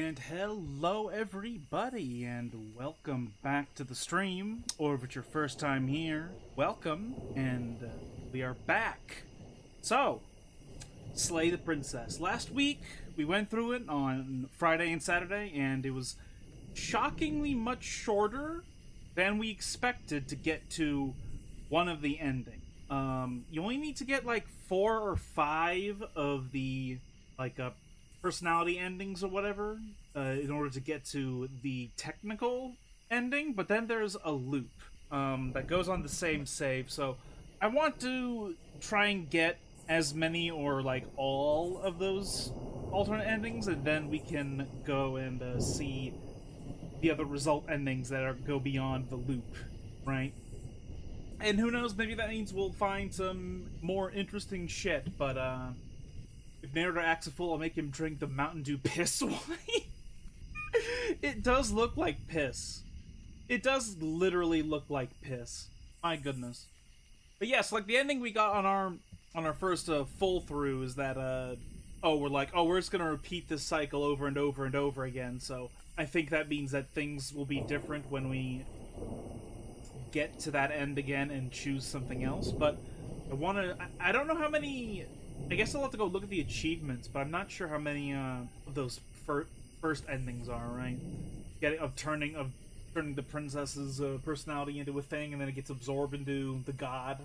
And hello everybody, and welcome back to the stream, or if it's your first time here, welcome, and we are back. So, Slay the Princess. Last week, we went through it on Friday and Saturday, and it was shockingly much shorter than we expected to get to one of the ending. You only need to get like 4 or 5 of the, personality endings or whatever in order to get to the technical ending, but then there's a loop that goes on the same save. So I want to try and get as many or like all of those alternate endings, and then we can go and see the other result endings that go beyond the loop, right? And who knows, maybe that means we'll find some more interesting shit, but if Narrator acts a fool, I'll make him drink the Mountain Dew piss wine. It does look like piss. It does literally look like piss. My goodness. But yes, like the ending we got on our first full through is that we're just gonna repeat this cycle over and over and over again. So I think that means that things will be different when we get to that end again and choose something else. But I don't know how many. I guess I'll have to go look at the achievements, but I'm not sure how many of those first endings are, right? Turning the princess's personality into a thing, and then it gets absorbed into the god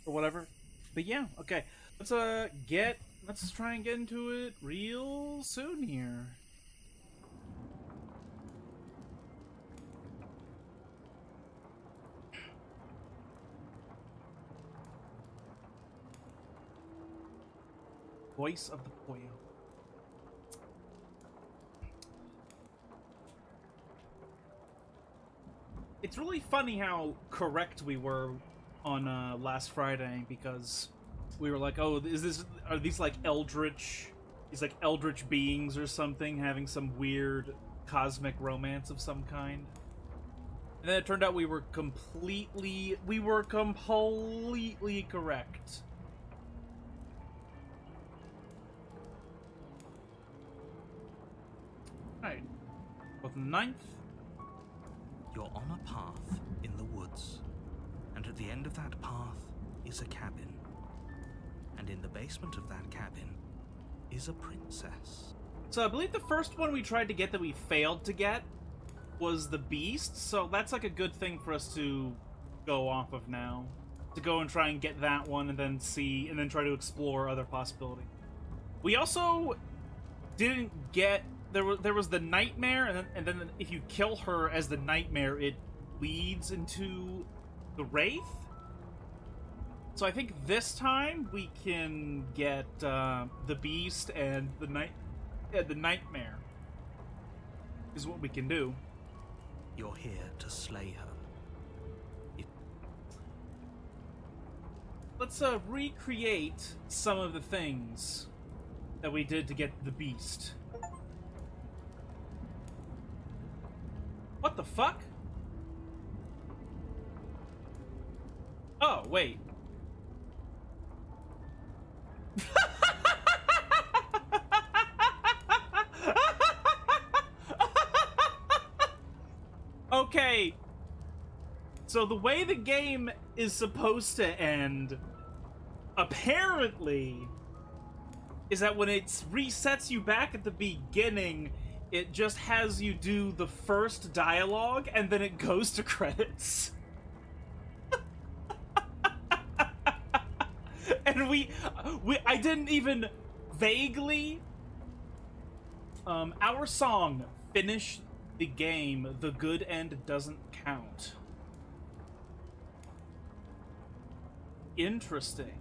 or whatever. But yeah, okay. Let's try and get into it real soon here. Voice of the Pollo. It's really funny how correct we were on last Friday, because we were like, "Oh, are these like eldritch beings or something having some weird cosmic romance of some kind?" And then it turned out we were completely correct. Alright. Both ninth. You're on a path in the woods, and at the end of that path is a cabin. And in the basement of that cabin is a princess. So I believe the first one we tried to get that we failed to get was the beast, so that's like a good thing for us to go off of now. To go and try and get that one and then try to explore other possibilities. We also didn't get there was the nightmare, and then if you kill her as the nightmare, it leads into the wraith. So I think this time we can get the beast and the nightmare is what we can do. You're here to slay her. Let's recreate some of the things that we did to get the beast. What the fuck? Oh, wait. Okay. So the way the game is supposed to end, apparently, is that when it resets you back at the beginning, it just has you do the first dialogue, and then it goes to credits. And I didn't even vaguely... our song, Finish the Game, the good end doesn't count. Interesting.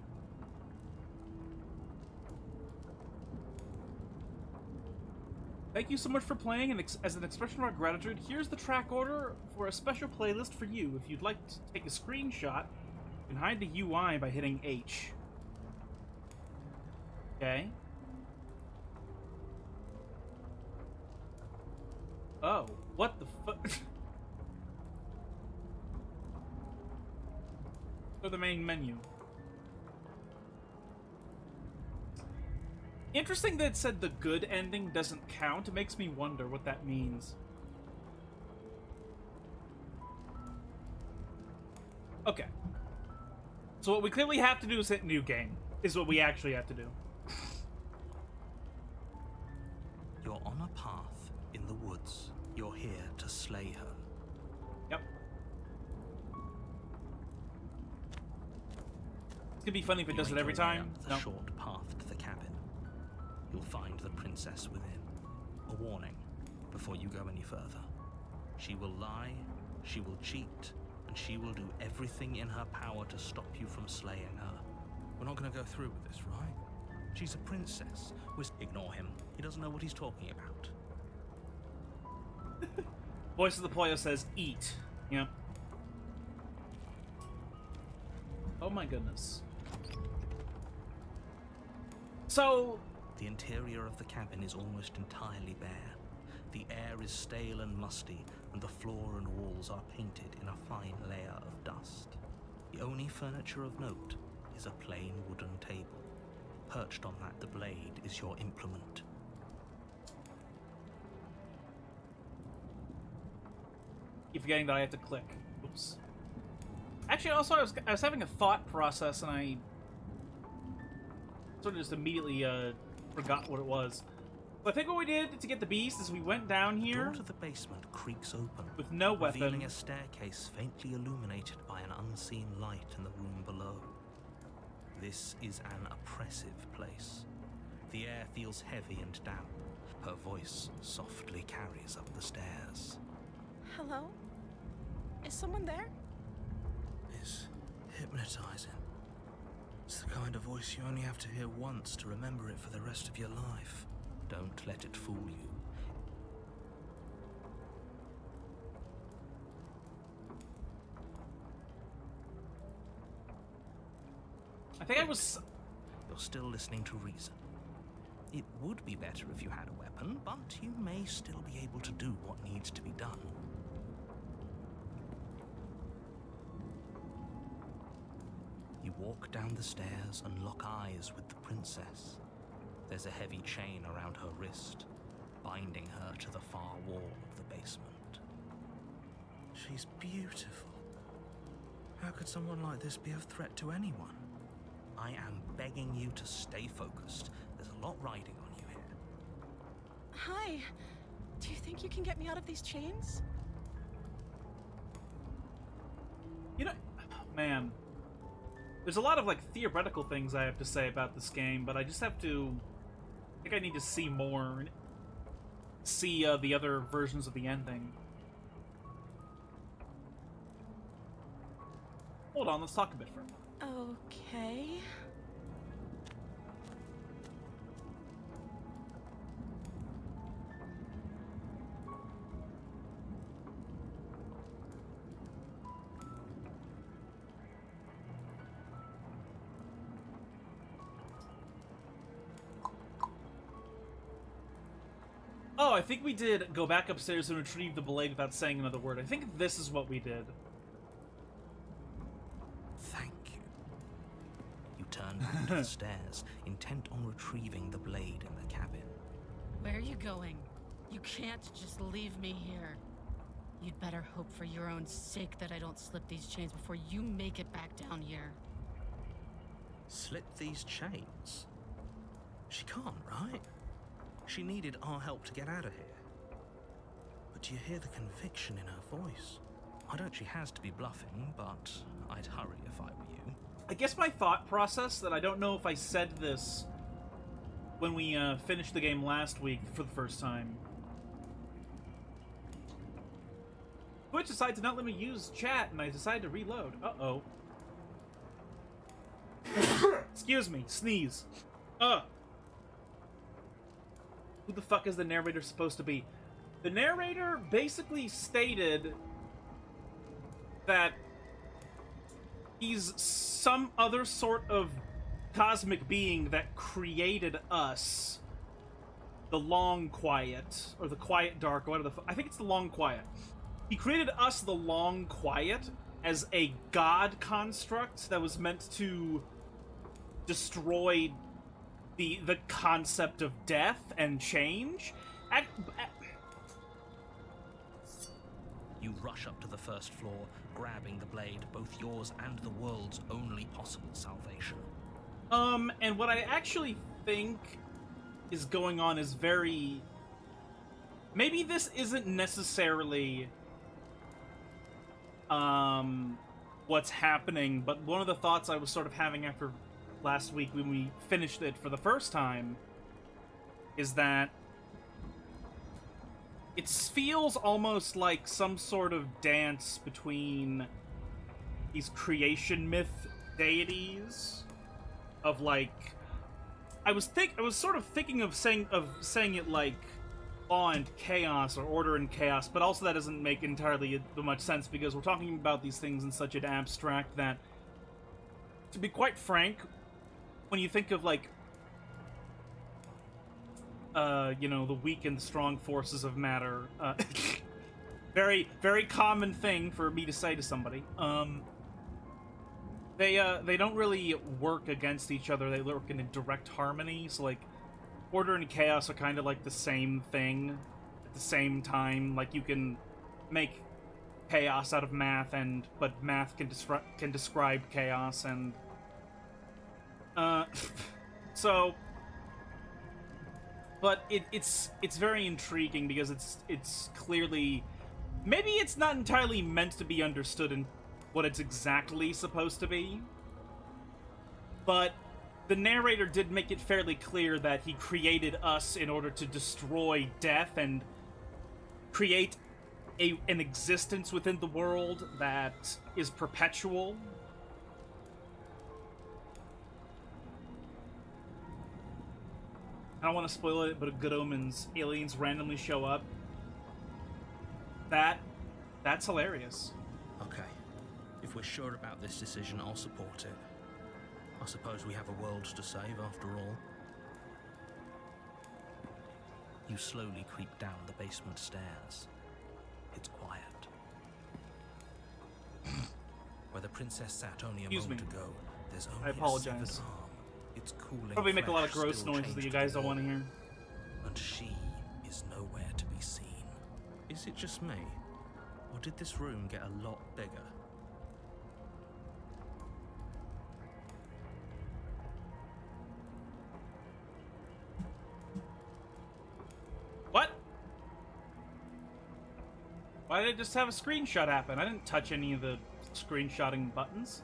Thank you so much for playing, and as an expression of our gratitude, here's the track order for a special playlist for you. If you'd like to take a screenshot, you can hide the UI by hitting H. Okay. Oh, what the fuck? Go to the main menu. Interesting that it said the good ending doesn't count. It makes me wonder what that means. Okay. So what we clearly have to do is hit new game. Is what we actually have to do. You're on a path in the woods. You're here to slay her. Yep. It's gonna be funny if it does it every time. The short path to the cabin. You'll find the princess within. A warning before you go any further. She will lie, she will cheat, and she will do everything in her power to stop you from slaying her. We're not going to go through with this, right? She's a princess. Ignore him. He doesn't know what he's talking about. Voice of the Pollo says, eat. Yep. Oh my goodness. So... The interior of the cabin is almost entirely bare. The air is stale and musty, and the floor and walls are painted in a fine layer of dust. The only furniture of note is a plain wooden table. Perched on that, the blade is your implement. Keep forgetting that I have to click. Oops. Actually, also, I was having a thought process, and I sort of just immediately forgot what it was. But I think what we did to get the beast is we went down here. The door to the basement creaks open, with no weapon, revealing a staircase faintly illuminated by an unseen light in the room below. This is an oppressive place. The air feels heavy and damp. Her voice softly carries up the stairs. Hello? Is someone there? It's hypnotizing. It's the kind of voice you only have to hear once to remember it for the rest of your life. Don't let it fool you. I think I was... You're still listening to reason. It would be better if you had a weapon, but you may still be able to do what needs to be done. You walk down the stairs and lock eyes with the princess. There's a heavy chain around her wrist, binding her to the far wall of the basement. She's beautiful. How could someone like this be a threat to anyone? I am begging you to stay focused. There's a lot riding on you here. Hi. Do you think you can get me out of these chains? You know... Man. There's a lot of, like, theoretical things I have to say about this game, but I just have to... I think I need to see more. And see the other versions of the ending. Hold on, let's talk a bit for a moment. Okay. Oh, I think we did go back upstairs and retrieve the blade without saying another word. I think this is what we did. Thank you. You turn back to the stairs, intent on retrieving the blade in the cabin. Where are you going? You can't just leave me here. You'd better hope for your own sake that I don't slip these chains before you make it back down here. Slip these chains? She can't, right? She needed our help to get out of here. But do you hear the conviction in her voice? I know she has to be bluffing, but I'd hurry if I were you. I guess my thought process, that I don't know if I said this when we finished the game last week for the first time. Twitch decided to not let me use chat, and I decided to reload. Uh-oh. Excuse me, sneeze. Who the fuck is the narrator supposed to be? The narrator basically stated that he's some other sort of cosmic being that created us. The Long Quiet, or the Quiet Dark, or whatever the fuck. I think it's the Long Quiet. He created us, the Long Quiet, as a god construct that was meant to destroy the concept of death and change. You rush up to the first floor, grabbing the blade, both yours and the world's only possible salvation. And what I actually think is going on is very... Maybe this isn't necessarily what's happening, but one of the thoughts I was sort of having after last week when we finished it for the first time is that it feels almost like some sort of dance between these creation myth deities of like... I was sort of thinking of saying it like law and chaos or order and chaos, but also that doesn't make entirely much sense because we're talking about these things in such an abstract that, to be quite frank, when you think of like you know, the weak and strong forces of matter, very, very common thing for me to say to somebody. They don't really work against each other. They work in a direct harmony. So like, order and chaos are kind of like the same thing at the same time. Like you can make chaos out of math, but math can describe chaos, and so. But it's very intriguing because it's clearly, maybe it's not entirely meant to be understood in what it's exactly supposed to be, but the narrator did make it fairly clear that he created us in order to destroy death and create an existence within the world that is perpetual. I don't want to spoil it, but a Good Omens, aliens randomly show up. That's hilarious. Okay. If we're sure about this decision, I'll support it. I suppose we have a world to save, after all. You slowly creep down the basement stairs. It's quiet. Where the princess sat only a moment ago, there's only I apologize. a severed arm. It's cooling. Probably make a lot of flesh gross still noises that chained you to guys the don't want to wall. hear. And she is nowhere to be seen. Is it just me? Or did this room get a lot bigger? What? Why did it just have a screenshot happen? I didn't touch any of the screenshotting buttons.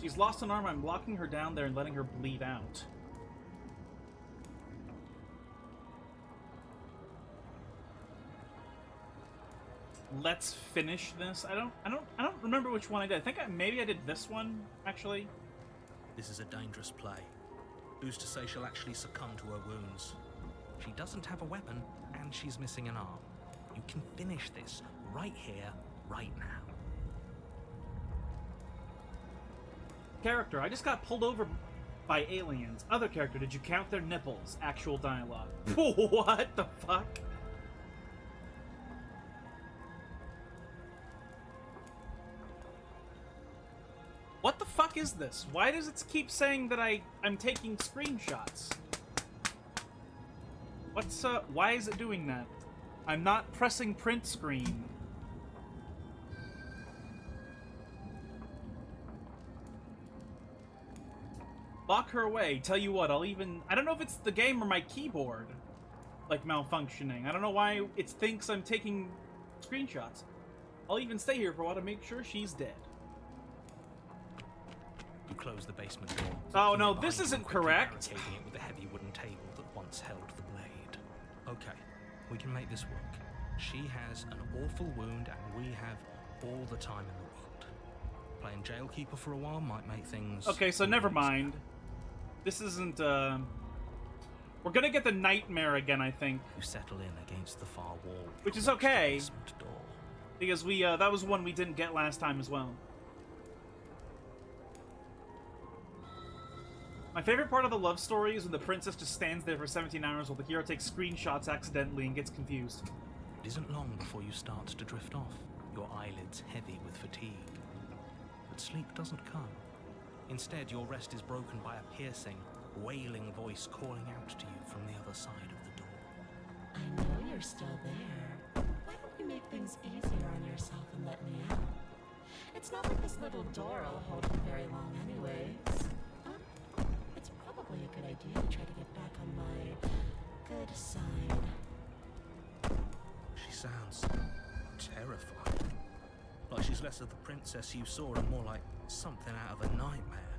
She's lost an arm. I'm locking her down there and letting her bleed out. Let's finish this. I don't remember which one I did. I think maybe I did this one, actually. This is a dangerous play. Who's to say she'll actually succumb to her wounds? She doesn't have a weapon, and she's missing an arm. You can finish this right here, right now. Character, I just got pulled over by aliens. Other character, did you count their nipples? Actual dialogue. What the fuck? What the fuck is this? Why does it keep saying that I'm taking screenshots? Why is it doing that? I'm not pressing print screen. Lock her away. Tell you what, I don't know if it's the game or my keyboard, like, malfunctioning. I don't know why it thinks I'm taking screenshots. I'll even stay here for a while to make sure she's dead. You close the basement door. Oh no, Behind this you, isn't quickly correct. barricading it with a heavy wooden table that once held the blade. Okay, we can make this work. She has an awful wound, and we have all the time in the world. Playing jailkeeper for a while might make things... Okay, so never mind. This isn't, We're gonna get the nightmare again, I think. You settle in against the far wall. Which is approach the okay. basement door. Because that was one we didn't get last time as well. My favorite part of the love story is when the princess just stands there for 17 hours while the hero takes screenshots accidentally and gets confused. It isn't long before you start to drift off. your eyelids heavy with fatigue. But sleep doesn't come. Instead, your rest is broken by a piercing, wailing voice calling out to you from the other side of the door. I know you're still there. Why don't you make things easier on yourself and let me out? It's not like this little door will hold you very long anyways. It's probably a good idea to try to get back on my good side. She sounds terrified. Like she's less of the princess you saw and more like something out of a nightmare.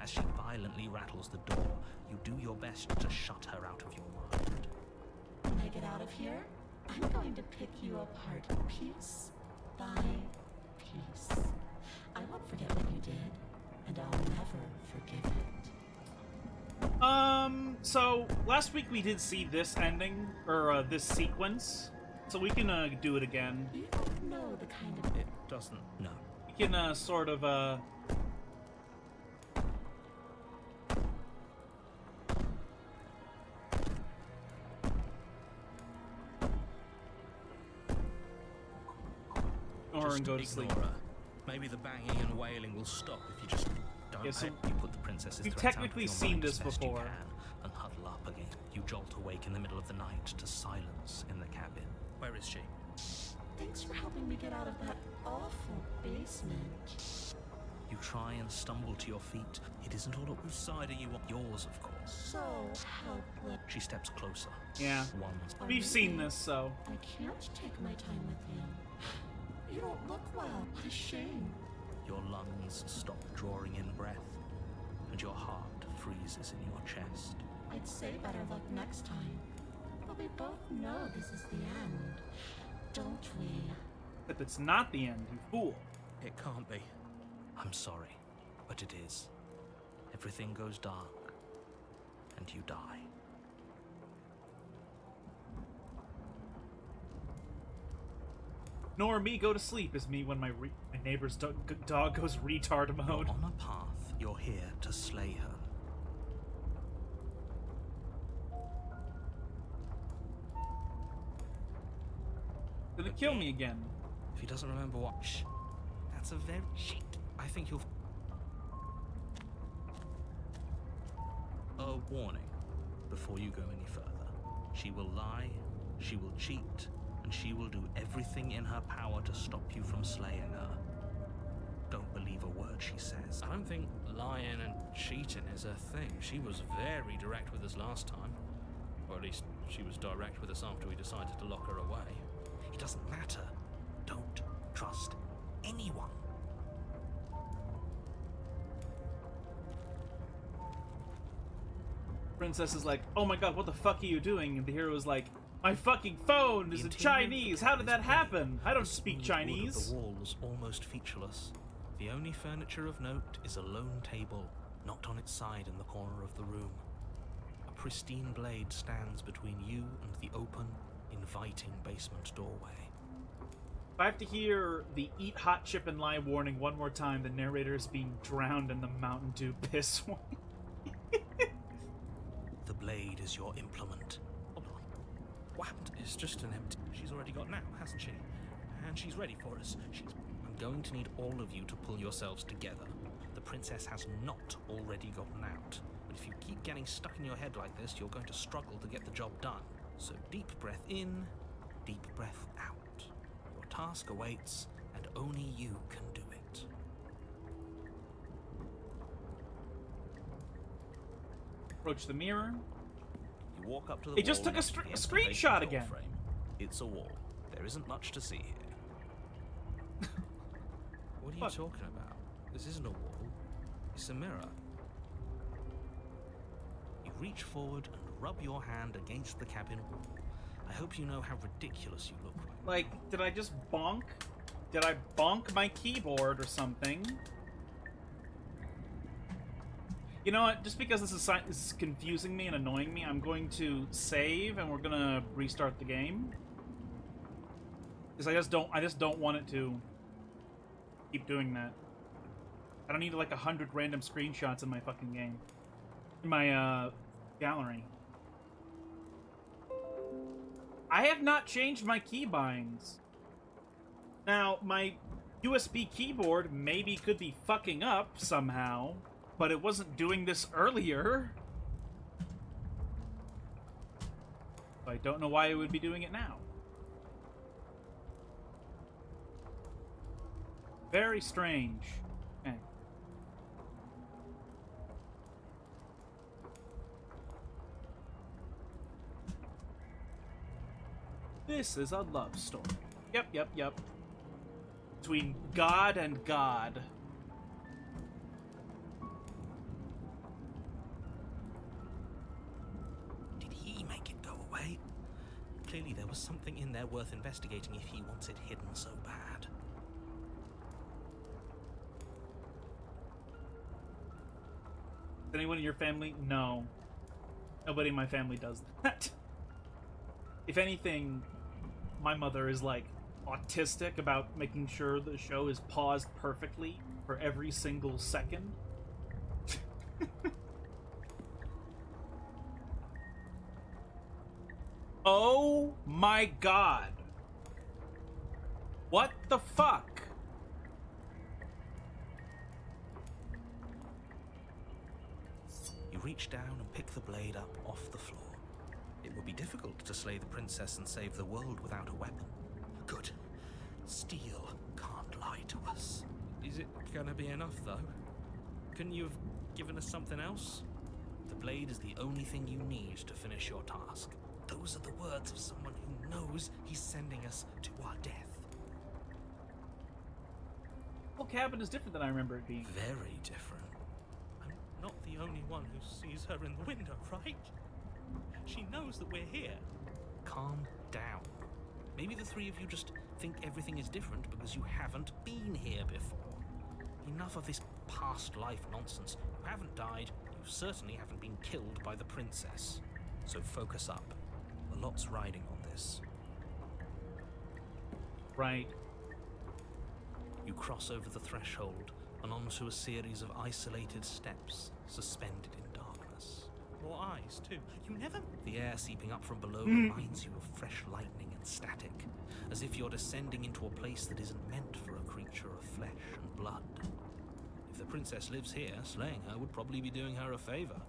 As she violently rattles the door, you do your best to shut her out of your mind. When I get out of here, I'm going to pick you apart piece by piece. I won't forget what you did, and I'll never forgive it. So last week we did see this ending, or this sequence, so we can do it again. You don't know the kind of... It doesn't, no. We can sort of Just and go to ignore sleep. her. Maybe the banging and wailing will stop if you just don't. Yeah, so you put the princess's we've threats out of technically your seen mind this as best you before. can, and huddle up again. You jolt awake in the middle of the night to silence in the cabin. Where is she? Thanks for helping me get out of that awful basement. You try and stumble to your feet. It isn't all up. Whose side are you on? Yours, of course. So helpless. She steps closer. Yeah. One's We've seen this, so I can't take my time with you. You don't look well. What a shame. Your lungs stop drawing in breath, and your heart freezes in your chest. I'd say better luck next time. But we both know this is the end, don't we? if it's not the end, you fool. It can't be. I'm sorry, but it is. Everything goes dark, and you die. Nor me go to sleep is me when my neighbor's dog goes retard mode. You're on a path. You're here to slay her. Gonna kill me again. If he doesn't remember what... Shh. That's a very... Shit. I think you'll... A warning before you go any further. She will lie, she will cheat, and she will do everything in her power to stop you from slaying her. Don't believe a word she says. I don't think lying and cheating is her thing. She was very direct with us last time. Or at least she was direct with us after we decided to lock her away. It doesn't matter. Don't trust anyone. Princess is like, oh my god, what the fuck are you doing? And the hero is like, my fucking phone is in The interior of the Chinese. How did that cabin is happen? I don't The speak smooth wood of Chinese. The walls almost featureless. The only furniture of note is a lone table, knocked on its side in the corner of the room. A pristine blade stands between you and the open, inviting basement doorway. If I have to hear the eat hot chip and lie warning one more time, the narrator is being drowned in the Mountain Dew piss one. The blade is your implement. Hold on. What happened? It's just an empty... She's already got now, hasn't she? And she's ready for us. I'm going to need all of you to pull yourselves together. The princess has not already gotten out. But if you keep getting stuck in your head like this, you're going to struggle to get the job done. So deep breath in, deep breath out. Your task awaits, and only you can do it. Approach the mirror. You walk up to the It just wall took a next to the empty screenshot basement door again. frame. It's a wall. There isn't much to see here. What are you Fuck. talking about? This isn't a wall. It's a mirror. You reach forward and rub your hand against the cabin wall. I hope you know how ridiculous you look right now. Like, did I just bonk? Did I bonk my keyboard or something? You know what? Just because this is confusing me and annoying me, I'm going to save and we're gonna restart the game. Because I just don't want it to keep doing that. I don't need like 100 random screenshots in my fucking game. In my gallery. I have not changed my keybinds. Now, Now, my USB keyboard maybe could be fucking up somehow, but it wasn't doing this earlier. I don't know why it would be doing it now. Very strange. Okay. This is a love story. Yep. Between God and God. Did he make it go away? Clearly there was something in there worth investigating if he wants it hidden so bad. Anyone in your family? No. Nobody in my family does that. If anything, my mother is like autistic about making sure the show is paused perfectly for every single second. Oh my god. What the fuck? You reach down and pick the blade up off the floor. It would be difficult to slay the princess and save the world without a weapon. Good. Steel can't lie to us. Is it gonna be enough, though? Couldn't you have given us something else? The blade is the only thing you need to finish your task. Those are the words of someone who knows he's sending us to our death. Well, cabin is different than I remember it being. Very different. I'm not the only one who sees her in the window, right? She knows that we're here. Calm down. Maybe the three of you just think everything is different because you haven't been here before. Enough of this past life nonsense. You haven't died. You certainly haven't been killed by the princess. So focus up. A lot's riding on this. Right. You cross over the threshold and onto a series of isolated steps suspended in darkness. More eyes, too. You never... The air seeping up from below reminds you of fresh lightning and static, as if you're descending into a place that isn't meant for a creature of flesh and blood. If the princess lives here, slaying her would probably be doing her a favor.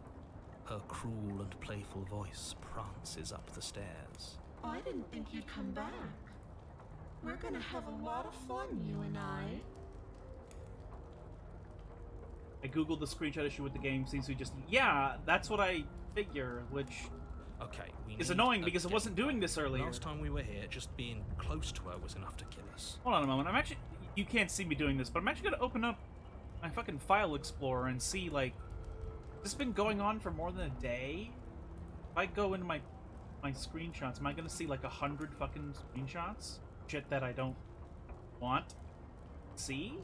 Her cruel and playful voice prances up the stairs. I didn't think you'd come back. We're gonna have a lot of fun, you and I. I googled the screenshot issue with the game. Seems to be just... Yeah, that's what I figure, which Okay, is annoying because it wasn't doing this earlier. Last time we were here, just being close to her was enough to kill us. Hold on a moment. I'm actually... You can't see me doing this, but I'm actually going to open up my fucking file explorer and see, like... This has been going on for more than a day? If I go into my screenshots, am I going to see, like, 100 fucking screenshots? Shit that I don't want. See?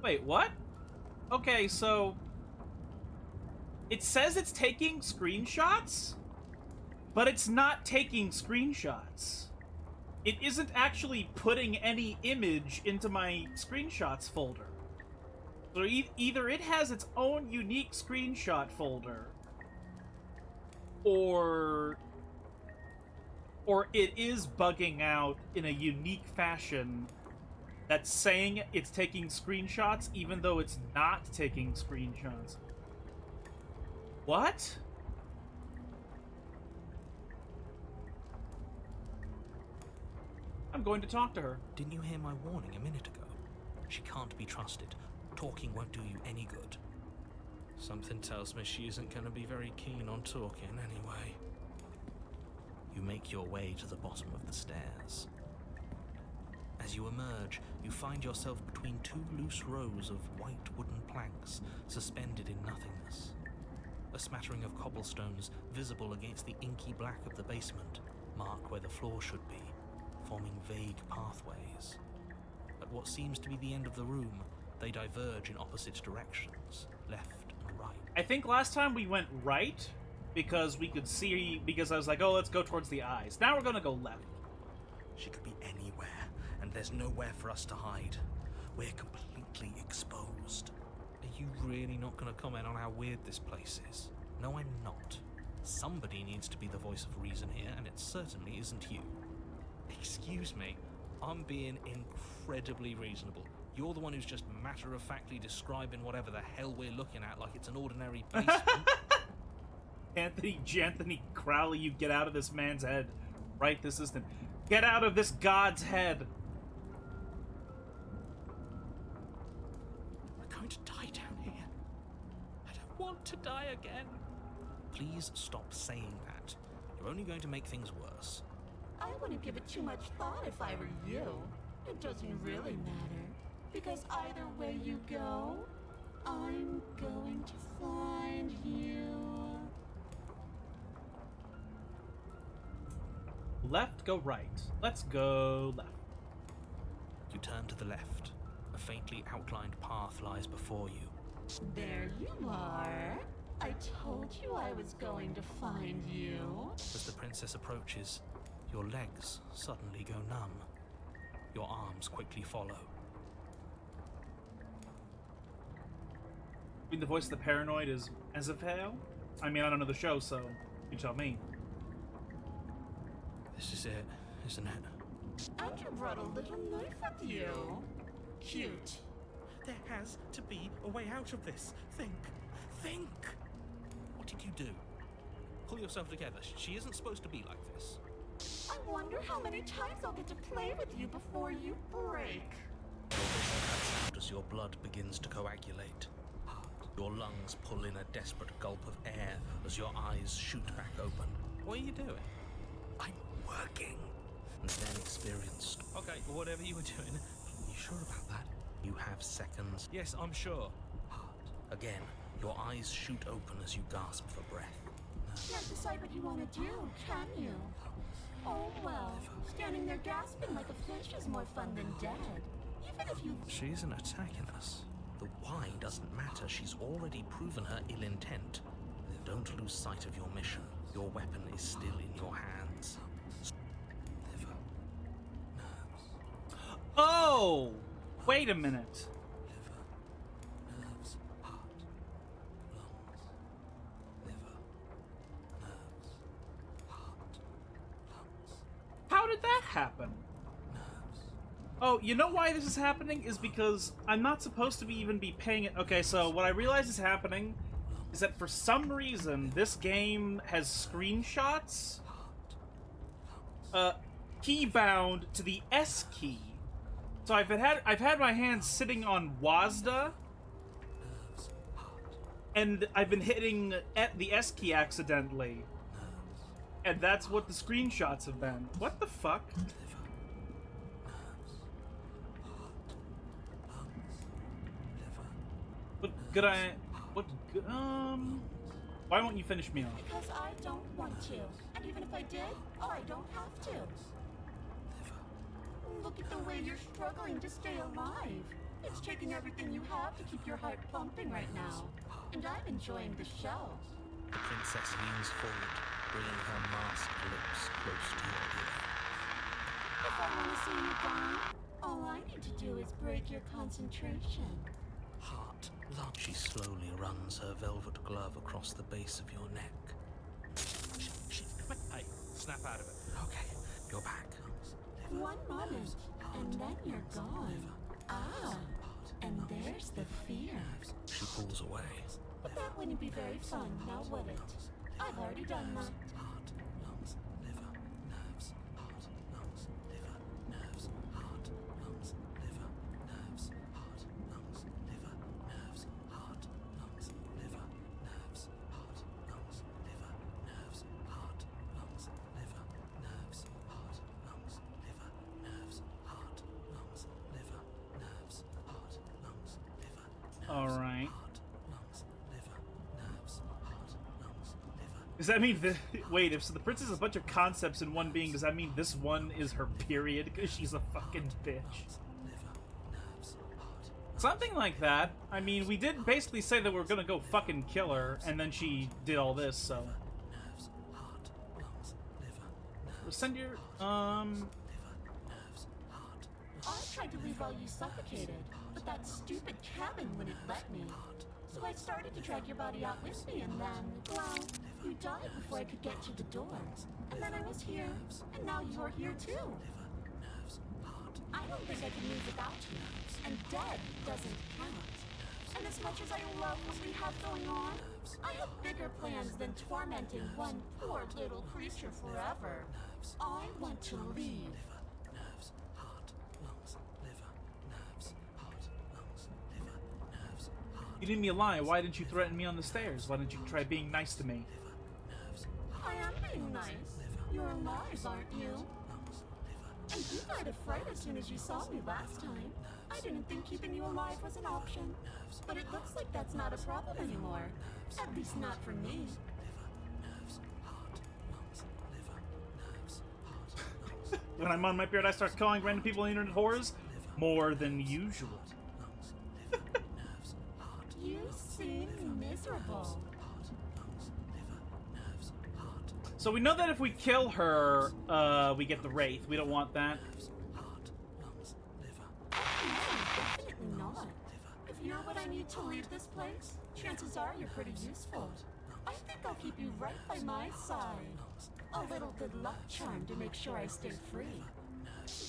Wait, what? Okay, so... It says it's taking screenshots? But it's not taking screenshots. It isn't actually putting any image into my screenshots folder. So either it has its own unique screenshot folder, or it is bugging out in a unique fashion that's saying it's taking screenshots even though it's not taking screenshots. What? I'm going to talk to her. Didn't you hear my warning a minute ago? She can't be trusted. Talking won't do you any good. Something tells me she isn't going to be very keen on talking anyway. You make your way to the bottom of the stairs. As you emerge, you find yourself between two loose rows of white wooden planks suspended in nothingness. A smattering of cobblestones visible against the inky black of the basement mark where the floor should be, forming vague pathways. At what seems to be the end of the room, they diverge in opposite directions, left and right. I think last time we went right because we could see, because I was like, oh, let's go towards the eyes. Now we're gonna go left. She could be anywhere, and there's nowhere for us to hide. We're completely exposed. Are you really not going to comment on how weird this place is? No, I'm not. Somebody needs to be the voice of reason here, and it certainly isn't you. Excuse me, I'm being incredibly reasonable. You're the one who's just matter-of-factly describing whatever the hell we're looking at like it's an ordinary basement. Anthony Crowley, you get out of this man's head. Right this instant. Get out of this god's head. We're going to die down here. I don't want to die again. Please stop saying that. You're only going to make things worse. I wouldn't give it too much thought if I were you. It doesn't really matter. Because either way you go, I'm going to find you. Left, go right. Let's go left. You turn to the left. A faintly outlined path lies before you. There you are. I told you I was going to find you. As the princess approaches, your legs suddenly go numb. Your arms quickly follow. I mean, the voice of the paranoid is Ezefel? I mean, I don't know the show, so you tell me. This is it, isn't it? And you brought a little knife with you. Cute. There has to be a way out of this. Think. What did you do? Pull yourself together. She isn't supposed to be like this. I wonder how many times I'll get to play with you before you break. Your vision cuts out as your blood begins to coagulate. Your lungs pull in a desperate gulp of air as your eyes shoot back open. What are you doing? I'm working. And then experienced. Okay, whatever you were doing. You sure about that? You have seconds. Yes, I'm sure. Again, your eyes shoot open as you gasp for breath. Can't decide what you want to do, can you? Oh well, standing there gasping like a fish is more fun than dead. Even if you... She isn't attacking us. The why doesn't matter. She's already proven her ill intent. Don't lose sight of your mission. Your weapon is still in your hands. Liver, nerves. Oh! Wait a minute. Liver, nerves, heart, lungs. Liver, nerves, heart, lungs. How did that happen? Oh, you know why this is happening? Is because I'm not supposed to even be paying it. Okay, so what I realize is happening is that for some reason this game has screenshots key bound to the S key. So I've had my hands sitting on WASD, and I've been hitting the S key accidentally, and that's what the screenshots have been. What the fuck? Why won't you finish me off? Because I don't want to. And even if I did, I don't have to. Look at the way you're struggling to stay alive. It's taking everything you have to keep your heart pumping right now. And I'm enjoying the show. The princess leans forward, bringing her masked lips close to your ear. If I want to see you gone, all I need to do is break your concentration. Heart, lung. She slowly runs her velvet glove across the base of your neck. Hey, snap out of it. Okay, you're back. One moment, and then you're gone. Ah, and there's the fear. She pulls away. But that wouldn't be very fun, now would it? I've already done that. Heart, lungs, liver, nerves. Heart, lungs, liver, nerves. Heart, lungs, liver, nerves. Heart, lungs, liver, nerves. Heart, lungs, liver, nerves. Heart, lungs, liver, nerves. Heart, lungs, liver, nerves. Heart, lungs, liver, nerves. Heart, lungs, liver, nerves. Heart, lungs, liver, nerves. All right. Heart, lungs, liver, nerves. Heart, lungs, liver. Does that mean wait, if so the princess is a bunch of concepts in one being, does that mean this one is her period because she's a fucking bitch? Something like that. I mean, we did basically say that we are gonna go fucking kill her, and then she did all this, so. Send your, I tried to leave while you suffocated, but that stupid cabin wouldn't let me. So I started to drag your body out with me, and then, well, you died before I could get to the door. And then I was here, and now you're here too. I don't think I can move without you, and dead doesn't count. And as much as I love what we have going on, I have bigger plans than tormenting one poor little creature forever. I want to leave. You didn't mean a lie. Why didn't you threaten me on the stairs? Why didn't you try being nice to me? I am being nice. You're alive, aren't you? And you died of fright as soon as you saw me last time. I didn't think keeping you alive was an option. But it looks like that's not a problem anymore. At least not for me. When I'm on my period, I start calling random people on the internet whores more than usual. You seem miserable. So we know that if we kill her, we get the Wraith. We don't want that. No, definitely not. If you're what I need to leave this place, chances are you're pretty useful. I think I'll keep you right by my side. A little good luck charm to make sure I stay free.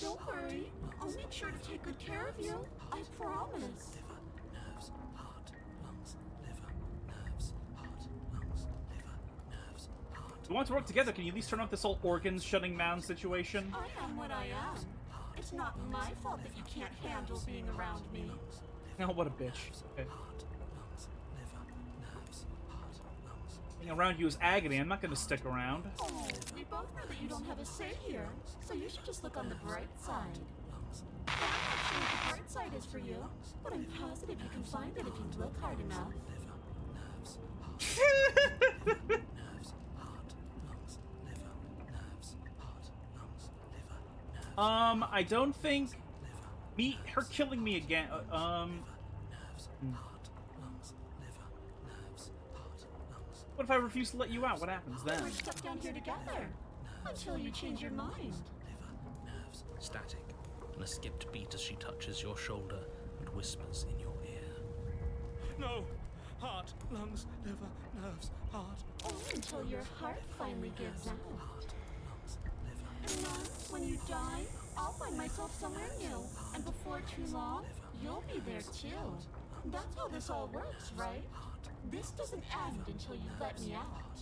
Don't worry, I'll make sure to take good care of you. I promise. We want to work together. Can you at least turn off this whole organs shutting down situation? I am what I am. It's not my fault that you can't handle being around me. Oh, what a bitch. Okay. Being around you is agony. I'm not going to stick around. Oh, we both know that you don't have a say here, so you should just look on the bright side. I'm not sure what the bright side is for you, but I'm positive you can find it if you look hard enough. I don't think her killing me again. What if I refuse to let you out? What happens then? We're stuck down here together until you change your mind. Static, and a skipped beat as she touches your shoulder and whispers in your ear. No! Heart, lungs, liver, nerves, heart. Only until your heart finally gives out. And then, when you die, I'll find myself somewhere new. And before too long, you'll be there too. That's how this all works, right? This doesn't end until you let me out.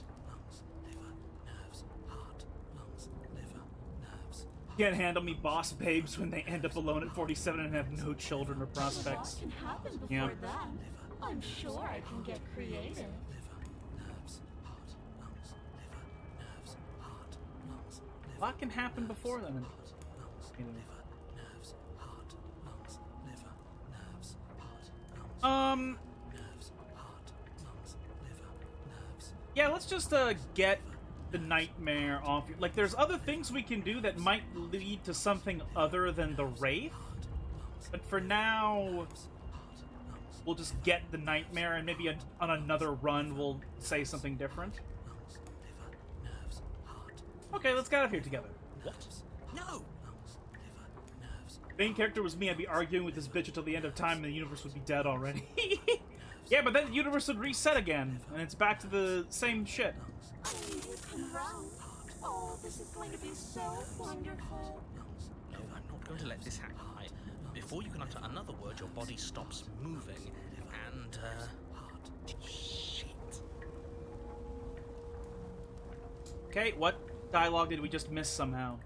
Can't handle me boss babes when they end up alone at 47 and have no children or prospects. A lot can happen before Yeah. then. I'm sure I can get creative. A lot can happen before then. Yeah, let's just get the nightmare off. Like, there's other things we can do that might lead to something other than the Wraith. But for now, we'll just get the nightmare, and maybe on another run we'll say something different. Okay, let's get out of here together. What? No! Main character was me, I'd be arguing with this bitch until the end of time and the universe would be dead already. Yeah, but then the universe would reset again, and it's back to the same shit. I need you to come around. Oh, this is going to be so wonderful. No, I'm not going to let this happen. Before you can utter another word, your body stops moving, and, shit. Okay, what dialogue did we just miss somehow?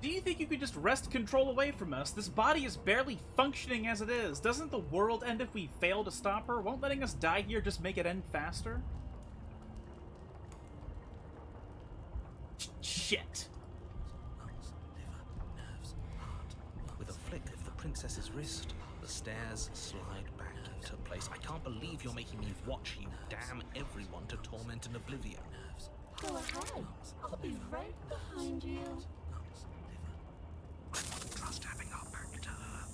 Do you think you could just wrest control away from us? This body is barely functioning as it is. Doesn't the world end if we fail to stop her? Won't letting us die here just make it end faster? Shit. With a flick of the princess's wrist, the stairs slide back into place. I can't believe you're making me watch you damn everyone to torment and oblivion. Go ahead. I'll be right behind you. I don't trust having our back to her.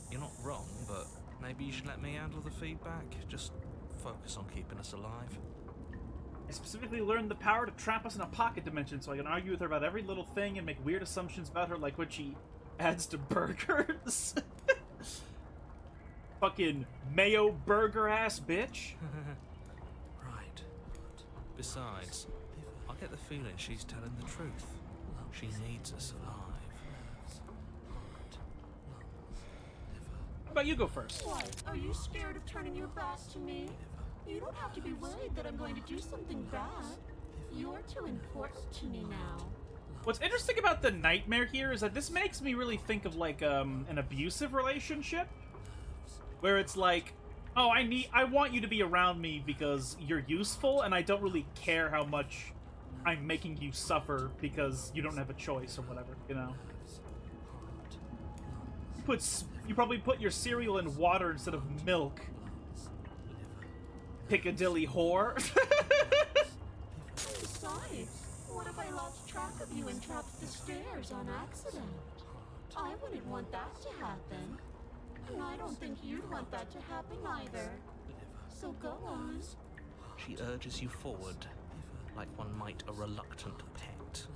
You're not wrong, but maybe you should let me handle the feedback. Just focus on keeping us alive. I specifically learned the power to trap us in a pocket dimension so I can argue with her about every little thing and make weird assumptions about her, like when she adds to burgers. Fucking mayo burger ass bitch. Right. Besides, I get the feeling she's telling the truth. She needs us alive. How about you go first? What? Are you scared of turning your back to me? You don't have to be worried that I'm going to do something bad. You're too important to me now. What's interesting about the nightmare here is that this makes me really think of like an abusive relationship, where it's like, oh, I want you to be around me because you're useful, and I don't really care how much I'm making you suffer because you don't have a choice or whatever, you know. You probably put your cereal in water instead of milk. Piccadilly whore. Besides, what if I lost track of you and dropped the stairs on accident? I wouldn't want that to happen. And I don't think you'd want that to happen either. So go on. She urges you forward, like one might a reluctant pet.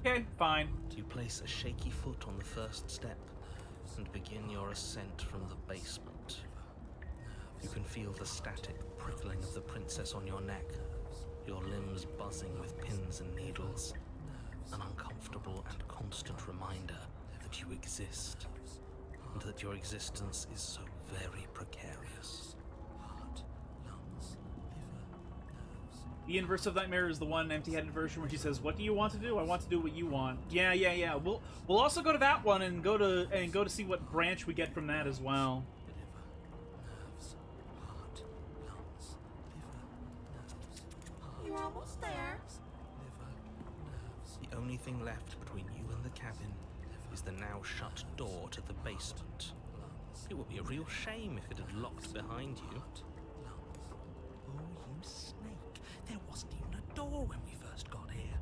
Okay, fine. You place a shaky foot on the first step and begin your ascent from the basement. You can feel the static prickling of the princess on your neck, your limbs buzzing with pins and needles, an uncomfortable and constant reminder that you exist, and that your existence is so very precarious. The inverse of nightmare is the one empty-headed version where she says, "What do you want to do? I want to do what you want." Yeah. We'll also go to that one and go to see what branch we get from that as well. You're almost there. The only thing left between you and the cabin is the now shut door to the basement. It would be a real shame if it had locked behind you. Oh, you snake. There wasn't even a door when we first got here.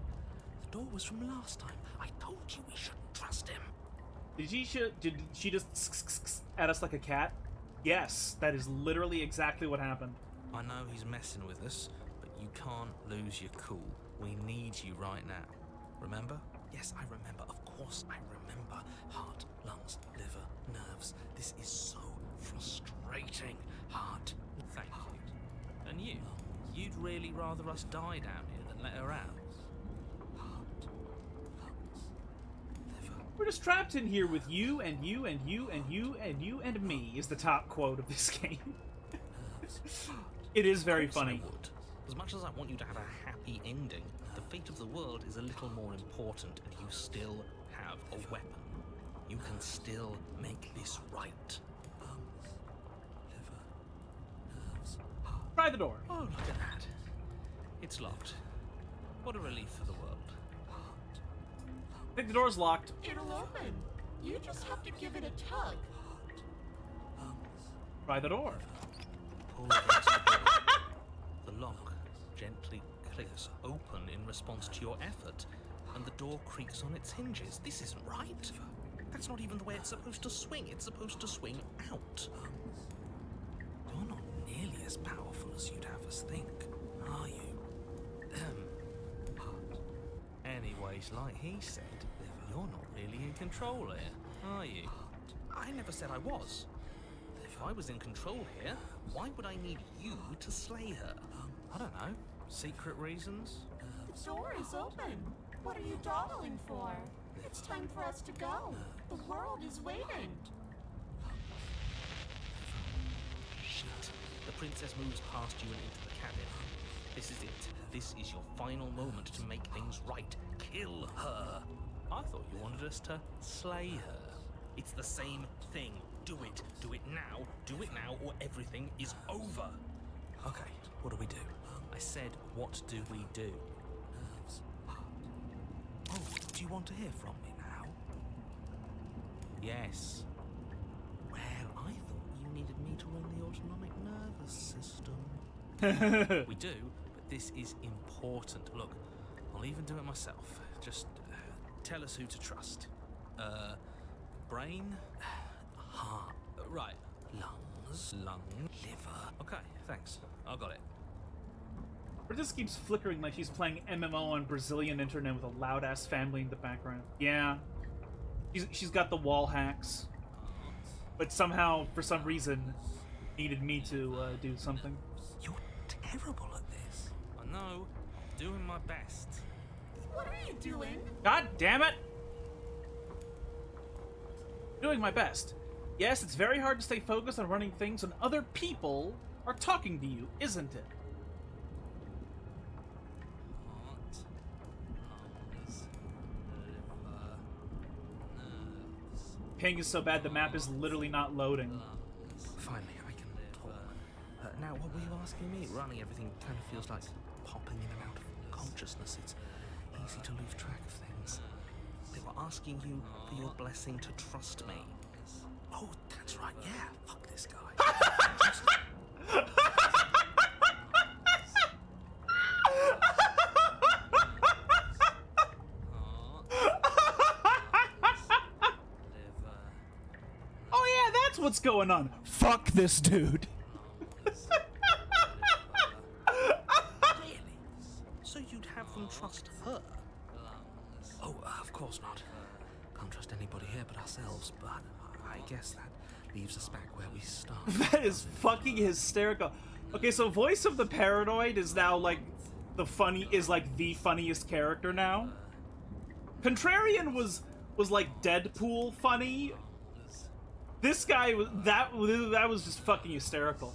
The door was from last time. I told you we shouldn't trust him. Did she just at us like a cat? Yes, that is literally exactly what happened. I know he's messing with us, but you can't lose your cool. We need you right now. Remember? Yes, I remember. Of course I remember. Heart, lungs, liver, nerves. This is so frustrating. Heart. Thank you. And you? You'd really rather us die down here than let her out? We're just trapped in here with you and you and you and you and you and me is the top quote of this game. It is very funny. I would. As much as I want you to have a happy ending, the fate of the world is a little more important, and you still have a weapon. You can still make this right. Try the door. Oh, look at that. It's locked. What a relief for the world. I think the door's locked. It'll open. You just have to give it a tug. Try the door. Pull against the door. The lock gently clicks open in response to your effort, and the door creaks on its hinges. This isn't right. That's not even the way it's supposed to swing. It's supposed to swing out. You're not nearly as powerful as you'd have us think, are you? Anyways, like he said, you're not really in control here, are you? I never said I was. If I was in control here, why would I need you to slay her? I don't know. Secret reasons? The door is open. What are you dawdling for? It's time for us to go. The world is waiting. Shit. The princess moves past you and into the cabin. This is it. This is your final moment to make things right. Kill her. I thought you wanted us to slay her. It's the same thing. Do it. Do it now. Do it now, or everything is over. Okay, what do we do? I said, what do we do? Oh, do you want to hear from me now? Yes. Well, I thought you needed me to run the autonomic nervous system. We do, but this is important. Look, I'll even do it myself. Just tell us who to trust. Brain? Heart. Right. Lungs. Lung. Liver. Okay, thanks. I got it. Or just keeps flickering like she's playing MMO on Brazilian internet with a loud-ass family in the background. Yeah. She's got the wall hacks. But somehow, for some reason, needed me to do something. You're terrible at this. I know. Doing my best. What are you doing? God damn it! Doing my best. Yes, it's very hard to stay focused on running things when other people are talking to you, isn't it? Heart, lungs, liver, nerves, Ping is so bad the map is literally not loading. lungs. Finally, I can talk. Now, what were you asking me? Running everything kind of feels like popping in and out of consciousness. It's easy to lose track of things. They were asking you for your blessing to trust me. Oh, that's right, yeah. Fuck this guy. Oh yeah, that's what's going on. Fuck this dude. Really? So you'd have them trust her? Oh, of course not. Can't trust anybody here but ourselves, but I guess that leaves us back where we started. That is fucking hysterical. Okay, so Voice of the Paranoid is now like the funniest character now. Contrarian was like Deadpool funny. This guy was that was just fucking hysterical.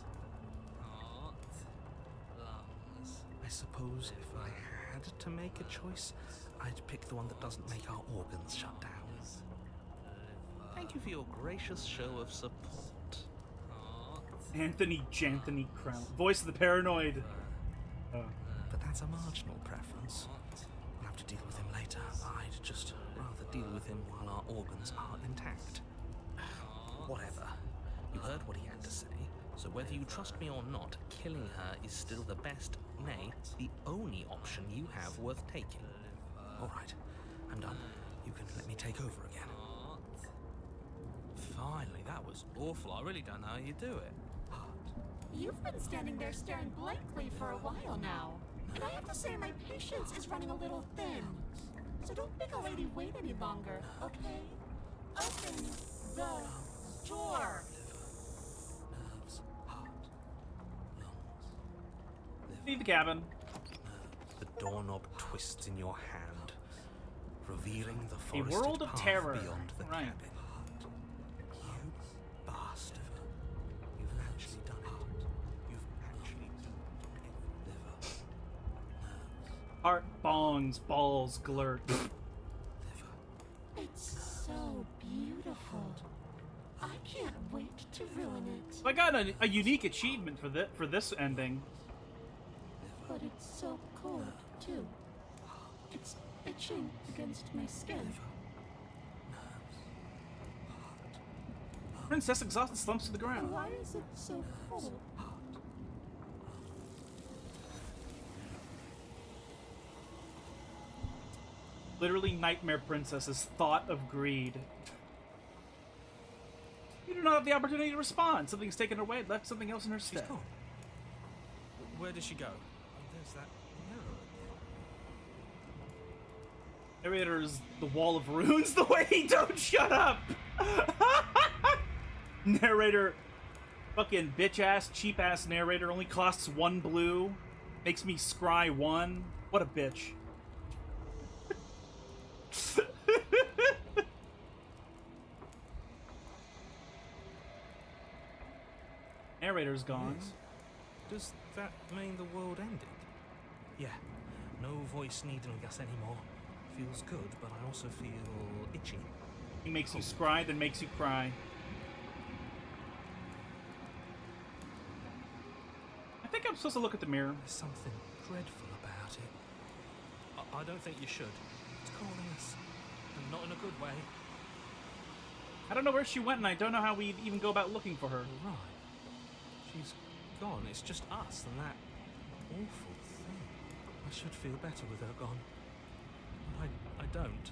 I suppose if I had to make a choice, I'd pick the one that doesn't make our organs shut down. Thank you for your gracious show of support. Anthony Janthony Crown. Voice of the Paranoid. But that's a marginal preference. We'll have to deal with him later. I'd just rather deal with him while our organs are intact. Whatever. You heard what he had to say, so whether you trust me or not, killing her is still the best, nay, the only option you have worth taking. Alright, I'm done. You can let me take over again. Finally, that was awful. I really don't know how you do it. You've been standing there staring blankly for a while now. And I have to say my patience is running a little thin. So don't make a lady wait any longer, okay? Open the door. Nerves, heart, lungs, Leave the cabin. The doorknob twists in your hand, revealing the A forested world of path terror. beyond the Right. cabin. You bastard. You've actually done it. You've actually done it. Liver. Nerves. Heart, bongs, balls, glurt. Liver. It's so beautiful. I can't wait to ruin it. I got a unique achievement for this ending. But it's so cold, too. It's itching against my skin. Princess exhausted slumps to the ground. Why is it so cold? Literally, Nightmare Princess's thought of greed. You do not have the opportunity to respond. Something's taken her away, left something else in her She's stead. gone. Where did she go? There's that mirror. Narrator's the wall of runes. The way he don't shut up. Narrator, fucking bitch ass, cheap ass narrator. Only costs 1 blue. Makes me scry 1. What a bitch. Narrator's gone. Yes. Does that mean the world ended? Yeah. No voice needing us anymore. Feels good, but I also feel itchy. He makes you scry, then makes you cry. I think I'm supposed to look at the mirror. There's something dreadful about it. I don't think you should. It's calling us. And not in a good way. I don't know where she went, and I don't know how we even go about looking for her. You're right. She's gone. It's just us and that awful thing. I should feel better with her gone. But I don't.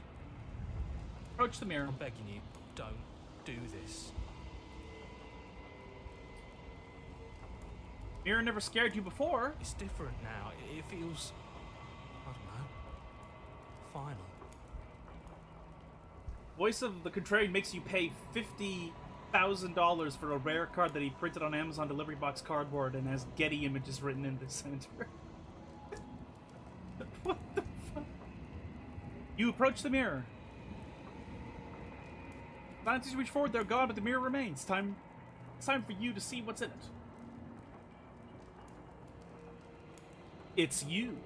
Approach the mirror. I'm begging you, don't do this. Mirror never scared you before. It's different now. It feels, I don't know, final. Voice of the Contrarian makes you pay $50,000 for a rare card that he printed on Amazon delivery box cardboard and has Getty images written in the center. What the fuck? You approach the mirror. Scientists reach forward, they're gone, but the mirror remains. It's time for you to see what's in it. It's you.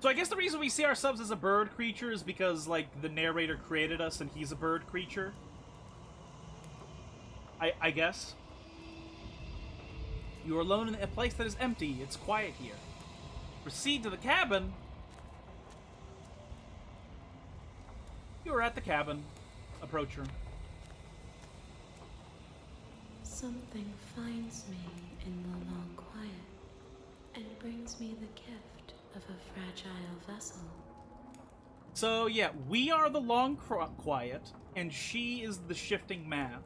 So I guess the reason we see ourselves as a bird creature is because, like, the narrator created us and he's a bird creature. I guess. You are alone in a place that is empty. It's quiet here. Proceed to the cabin. You are at the cabin. Approach her. Something finds me in the long quiet and brings me the gift of a fragile vessel. So yeah, we are the long quiet, and she is the shifting mound.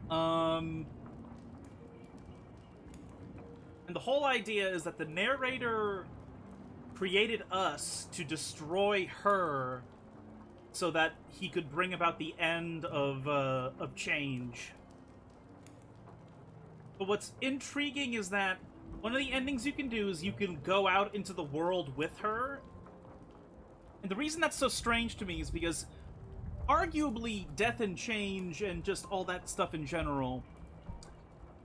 And the whole idea is that the narrator created us to destroy her so that he could bring about the end of change. But what's intriguing is that one of the endings you can do is you can go out into the world with her. And the reason that's so strange to me is because arguably death and change and just all that stuff in general,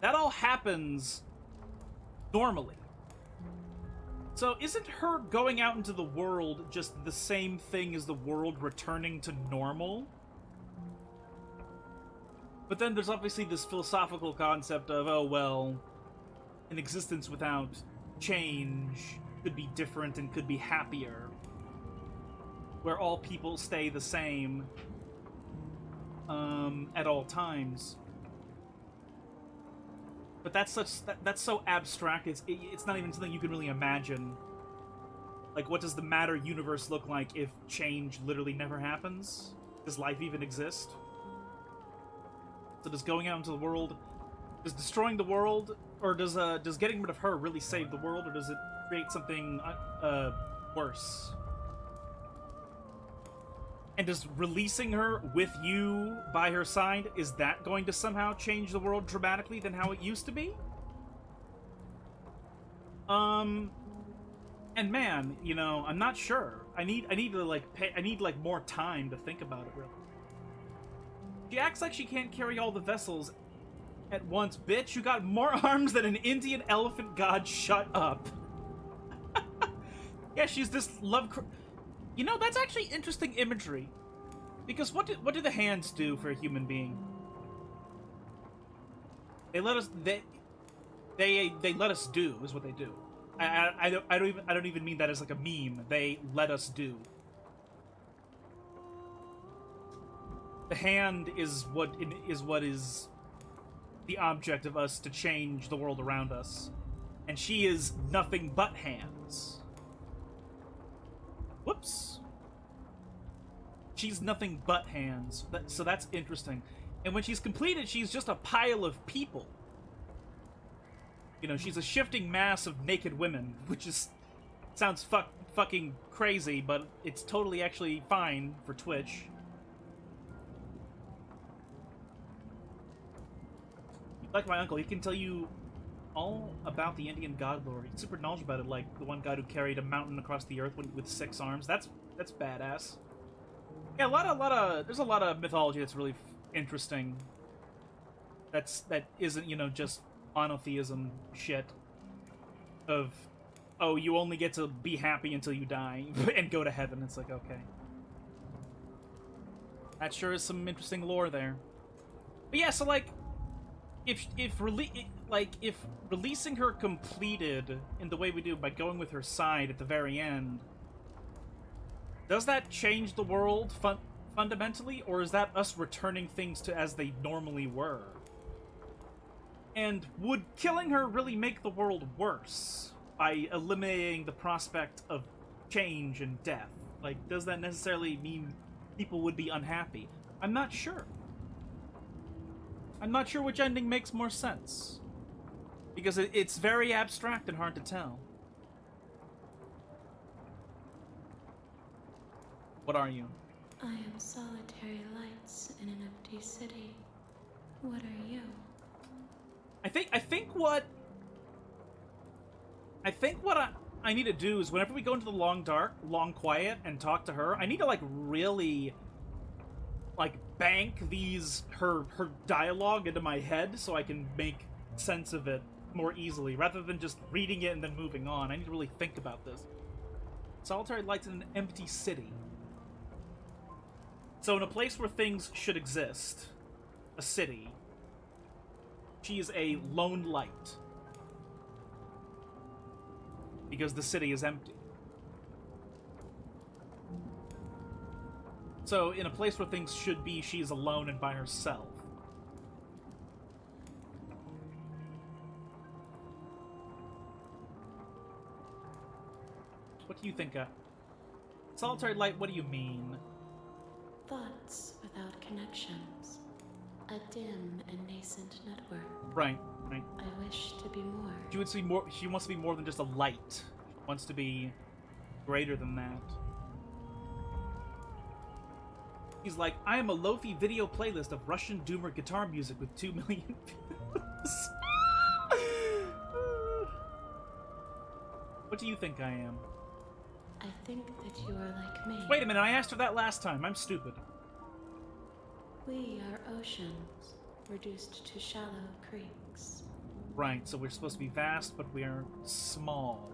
that all happens normally. So isn't her going out into the world just the same thing as the world returning to normal? But then there's obviously this philosophical concept of, oh, well, an existence without change could be different and could be happier, where all people stay the same at all times. But that's so abstract. It's not even something you can really imagine. Like, what does the matter universe look like if change literally never happens? Does life even exist? So does going out into the world, does destroying the world, or does getting rid of her really save the world, or does it create something worse? And does releasing her with you by her side, is that going to somehow change the world dramatically than how it used to be? And man, you know, I'm not sure. I need more time to think about it, really. She acts like she can't carry all the vessels at once. Bitch, you got more arms than an Indian elephant god. Shut up. Yeah, she's this You know, that's actually interesting imagery. Because what do the hands do for a human being? They let us they let us do is what they do. I don't even mean that as like a meme. They let us do. The hand is what is the object of us to change the world around us. And she is nothing but hands. Whoops. She's nothing but hands. So that's interesting. And when she's completed, she's just a pile of people. You know, she's a shifting mass of naked women, which sounds fucking crazy, but it's totally actually fine for Twitch. Like my uncle, he can tell you all about the Indian god lore. He's super knowledgeable about it, like the one god who carried a mountain across the earth with 6 arms. That's badass. Yeah, there's a lot of mythology that's really interesting. That isn't, you know, just monotheism shit. Of, oh, you only get to be happy until you die and go to heaven. It's like, okay. That sure is some interesting lore there. But yeah, so like, if releasing her completed in the way we do by going with her side at the very end, does that change the world fundamentally, or is that us returning things to as they normally were? And would killing her really make the world worse by eliminating the prospect of change and death? Like, does that necessarily mean people would be unhappy. I'm not sure. I'm not sure which ending makes more sense. Because it's very abstract and hard to tell. What are you? I am solitary lights in an empty city. What are you? I think what I need to do is whenever we go into the long dark, long quiet, and talk to her, I need to like really like bank her dialogue into my head so I can make sense of it more easily, rather than just reading it and then moving on. I need to really think about this. Solitary lights in an empty city. So in a place where things should exist, a city, she is a lone light. Because the city is empty. So in a place where things should be, she is alone and by herself. What do you think? Solitary light, what do you mean? Thoughts without connections. A dim and nascent network. Right. I wish to be more. She wants to be more than just a light. She wants to be greater than that. He's like, I am a Lofi video playlist of Russian Doomer guitar music with 2 million views. What do you think I am? I think that you are like me. Wait a minute, I asked her that last time. I'm stupid. We are oceans, reduced to shallow creeks. Right, so we're supposed to be vast, but we are small.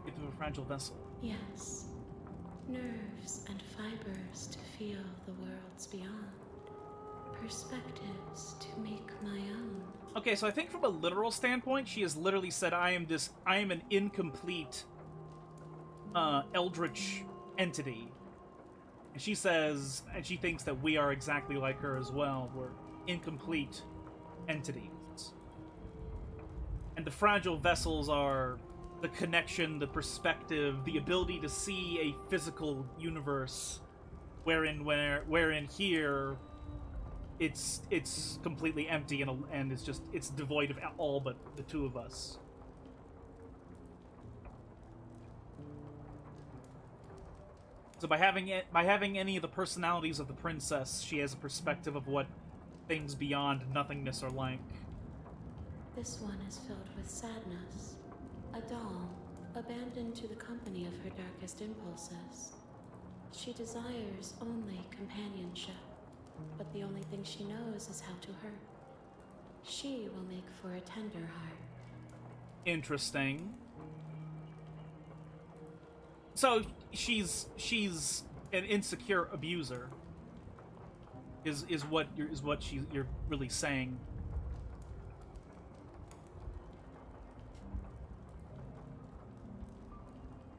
It's a fragile vessel. Yes. Nerves and fibers to feel the worlds beyond. Perspectives to make my own. Okay, so I think from a literal standpoint, she has literally said, I am an incomplete, eldritch entity. And she says, and she thinks that we are exactly like her as well. We're incomplete entities. And the fragile vessels are the connection, the perspective, the ability to see a physical universe, wherein here it's completely empty and it's devoid of all but the two of us. So by having any of the personalities of the princess, she has a perspective of what things beyond nothingness are like. This one is filled with sadness. A doll, abandoned to the company of her darkest impulses. She desires only companionship, but the only thing she knows is how to hurt. She will make for a tender heart. Interesting. So she's an insecure abuser. Is what you're really saying.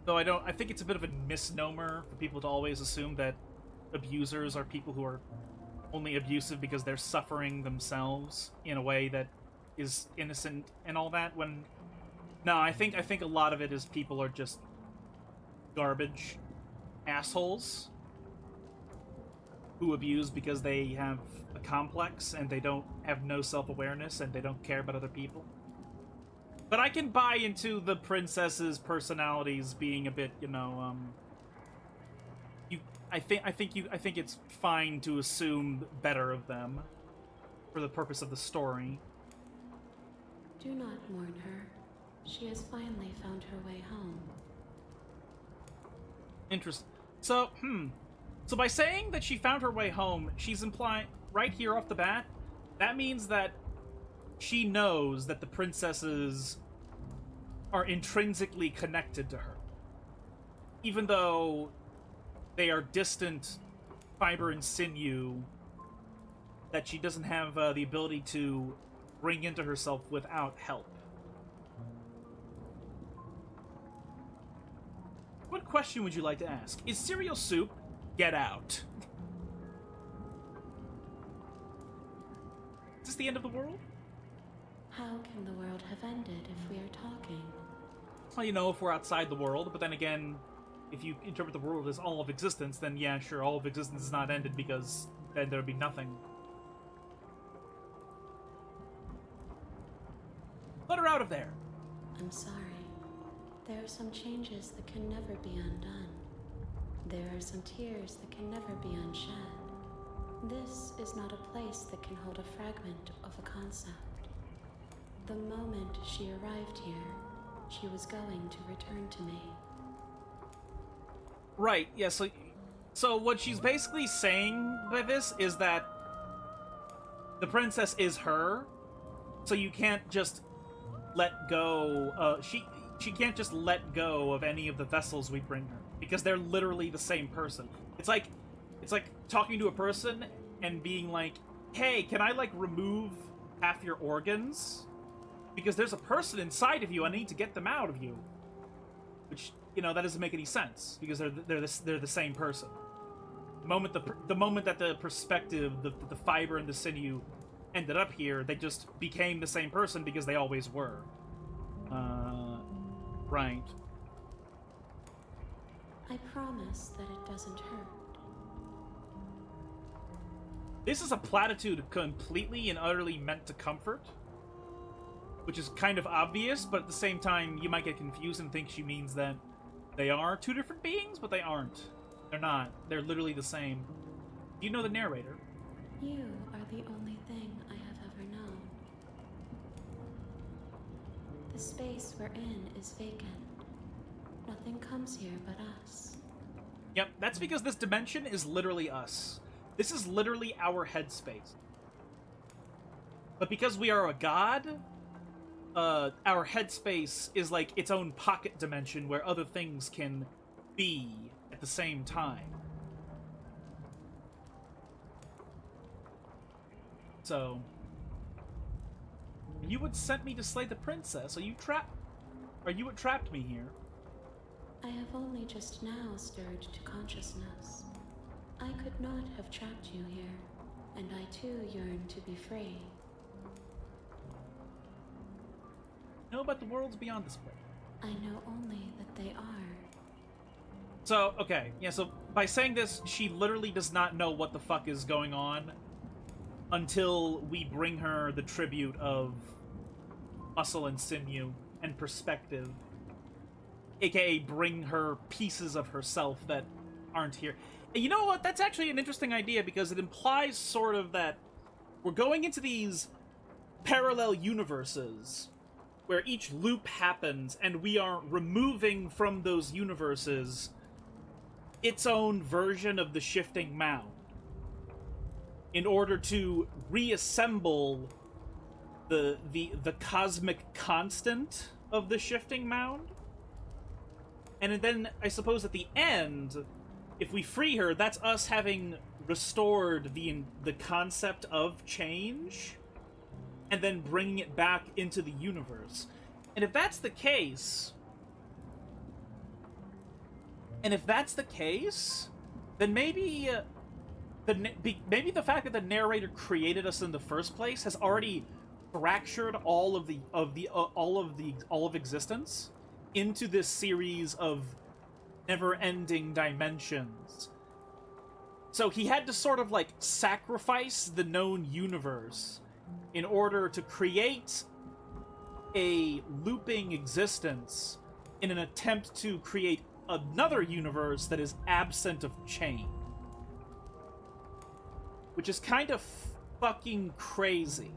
Though I think it's a bit of a misnomer for people to always assume that abusers are people who are only abusive because they're suffering themselves in a way that is innocent and all that. When no, I think a lot of it is people are just garbage assholes who abuse because they have a complex and they don't have no self-awareness and they don't care about other people. But I can buy into the princess's personalities being a bit, I think it's fine to assume better of them for the purpose of the story. Do not mourn her. She has finally found her way home. Interesting. So by saying that she found her way home, she's implying right here off the bat, that means that she knows that the princesses are intrinsically connected to her. Even though they are distant fiber and sinew that she doesn't have the ability to bring into herself without help. What question would you like to ask? Is cereal soup? Get out. Is this the end of the world? How can the world have ended if we are talking? Well, if we're outside the world, but then again, if you interpret the world as all of existence, then yeah, sure, all of existence is not ended because then there would be nothing. Let her out of there! I'm sorry. There are some changes that can never be undone. There are some tears that can never be unshed. This is not a place that can hold a fragment of a concept. The moment she arrived here, she was going to return to me. Right, yeah, so what she's basically saying by this is that the princess is her, so you can't just let go, she can't just let go of any of the vessels we bring her, because they're literally the same person. It's like talking to a person and being like, hey, can I, like, remove half your organs? Because there's a person inside of you, I need to get them out of you. Which, you know, that doesn't make any sense, because they're the same person. The moment that the perspective, the fiber and the sinew ended up here, they just became the same person because they always were. Right. I promise that it doesn't hurt. This is a platitude completely and utterly meant to comfort, which is kind of obvious, but at the same time, you might get confused and think she means that they are two different beings, but they aren't. They're not. They're literally the same. You know the narrator. You are the only thing I have ever known. The space we're in is vacant. Nothing comes here but us. Yep, that's because this dimension is literally us. This is literally our headspace. But because we are a god, our headspace is like its own pocket dimension where other things can be at the same time. So, you had sent me to slay the princess. Are you what trapped me here? I have only just now stirred to consciousness. I could not have trapped you here, and I too yearn to be free. Know about the worlds beyond this place. I know only that they are. So, okay, yeah, so by saying this, she literally does not know what the fuck is going on until we bring her the tribute of muscle and sinew and perspective, aka bring her pieces of herself that aren't here. And you know what? That's actually an interesting idea because it implies sort of that we're going into these parallel universes where each loop happens and we are removing from those universes its own version of the shifting mound in order to reassemble the cosmic constant of the shifting mound. And then I suppose at the end, if we free her, that's us having restored the concept of change and then bringing it back into the universe. And if that's the case, then maybe maybe the fact that the narrator created us in the first place has already fractured all of existence into this series of never-ending dimensions. So he had to sort of like sacrifice the known universe in order to create a looping existence in an attempt to create another universe that is absent of change. Which is kind of fucking crazy.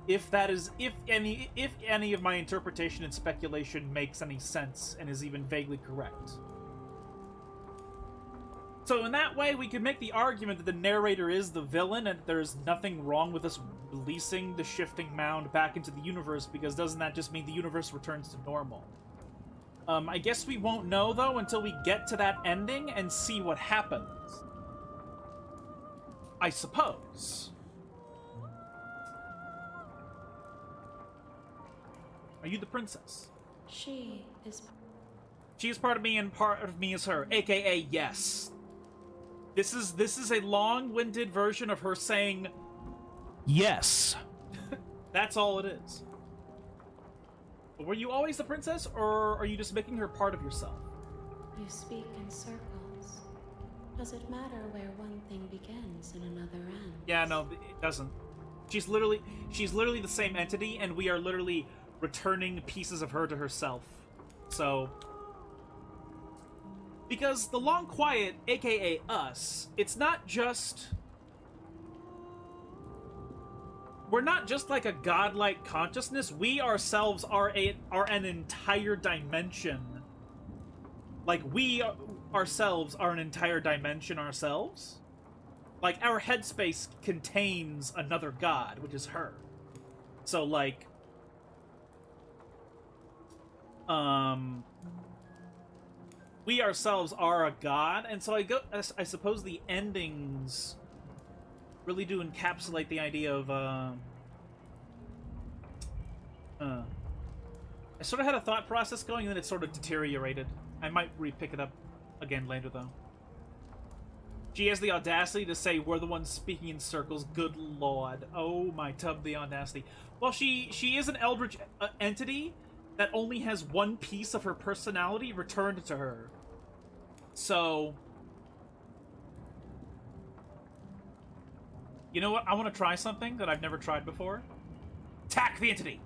If any of my interpretation and speculation makes any sense and is even vaguely correct. So in that way, we could make the argument that the narrator is the villain and that there's nothing wrong with us releasing the shifting mound back into the universe, because doesn't that just mean the universe returns to normal? I guess we won't know, though, until we get to that ending and see what happens. I suppose. Are you the princess? She is part of me and part of me is her, aka yes. This is a long-winded version of her saying yes. That's all it is. But were you always the princess, or are you just making her part of yourself? You speak in circles. Does it matter where one thing begins and another ends? Yeah, no, it doesn't. She's literally the same entity, and we are literally returning pieces of her to herself. So, because the Long Quiet, aka us, it's not just... We're not just like a godlike consciousness. We ourselves are an entire dimension. Like, we ourselves are an entire dimension ourselves. Like, our headspace contains another god, which is her. So, like... we ourselves are a god, and so I suppose the endings really do encapsulate the idea of, I sort of had a thought process going, and then it sort of deteriorated. I might re-pick it up again later, though. She has the audacity to say we're the ones speaking in circles. Good lord. Oh my tub, the audacity. Well, she is an eldritch entity that only has one piece of her personality returned to her. So... You know what? I want to try something that I've never tried before. Attack the entity!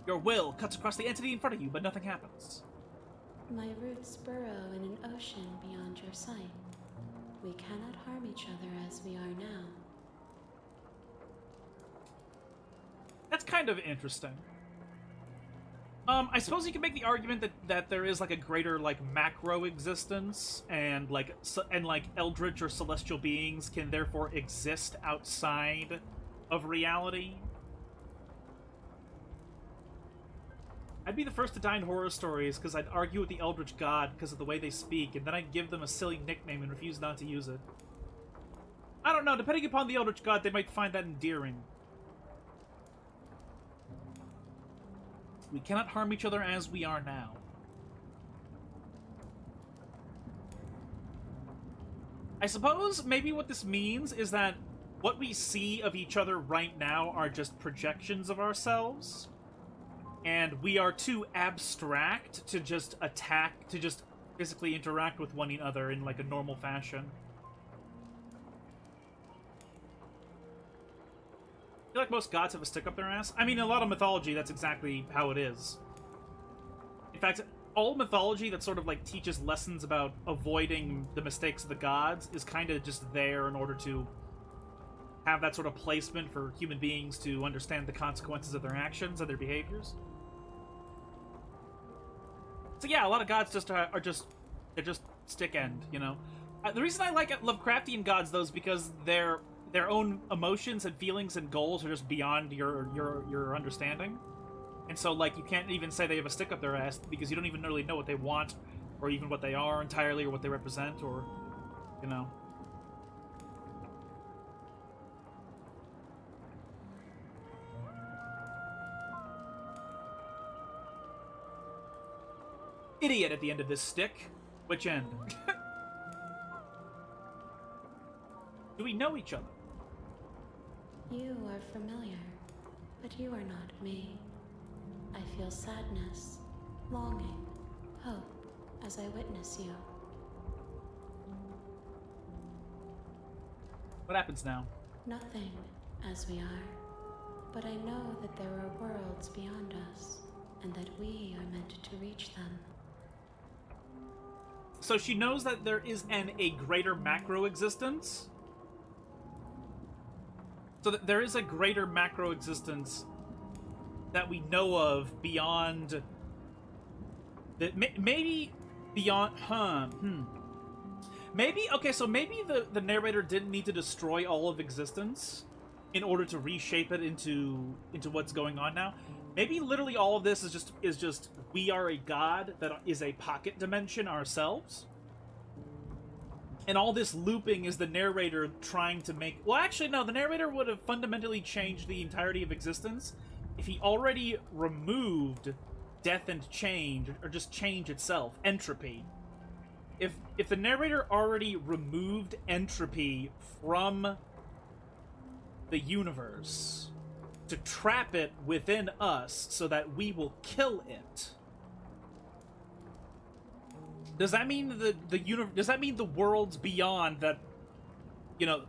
Your will cuts across the entity in front of you, but nothing happens. My roots burrow in an ocean beyond your sight. We cannot harm each other as we are now. That's kind of interesting. I suppose you can make the argument that there is like a greater like macro existence, and like eldritch or celestial beings can therefore exist outside of reality. I'd be the first to die in horror stories because I'd argue with the eldritch god because of the way they speak, and then I'd give them a silly nickname and refuse not to use it. I don't know, depending upon the eldritch god, they might find that endearing. We cannot harm each other as we are now. I suppose maybe what this means is that what we see of each other right now are just projections of ourselves, and we are too abstract to just physically interact with one another in like a normal fashion. I feel like most gods have a stick up their ass. I mean, in a lot of mythology, that's exactly how it is. In fact, all mythology that sort of like teaches lessons about avoiding the mistakes of the gods is kind of just there in order to have that sort of placement for human beings to understand the consequences of their actions and their behaviors. So yeah, a lot of gods just they're just stick end, you know. The reason I like Lovecraftian gods though is because their own emotions and feelings and goals are just beyond your understanding. And so, like, you can't even say they have a stick up their ass because you don't even really know what they want, or even what they are entirely, or what they represent, or, you know. Idiot at the end of this stick. Which end? Do we know each other? You are familiar, but you are not me. I feel sadness, longing, hope as I witness you. What happens now? Nothing, as we are. But I know that there are worlds beyond us, and that we are meant to reach them. So she knows that there is a greater macro existence? So that there is a greater macro existence that we know of beyond... that maybe beyond... Maybe, okay, so maybe the narrator didn't need to destroy all of existence in order to reshape it into what's going on now. Maybe literally all of this is just we are a god that is a pocket dimension ourselves. And all this looping is the narrator trying to make... Well, actually, no, the narrator would have fundamentally changed the entirety of existence if he already removed death and change, or just change itself, entropy. If the narrator already removed entropy from the universe to trap it within us so that we will kill it, Does that mean does that mean the worlds beyond that, you know,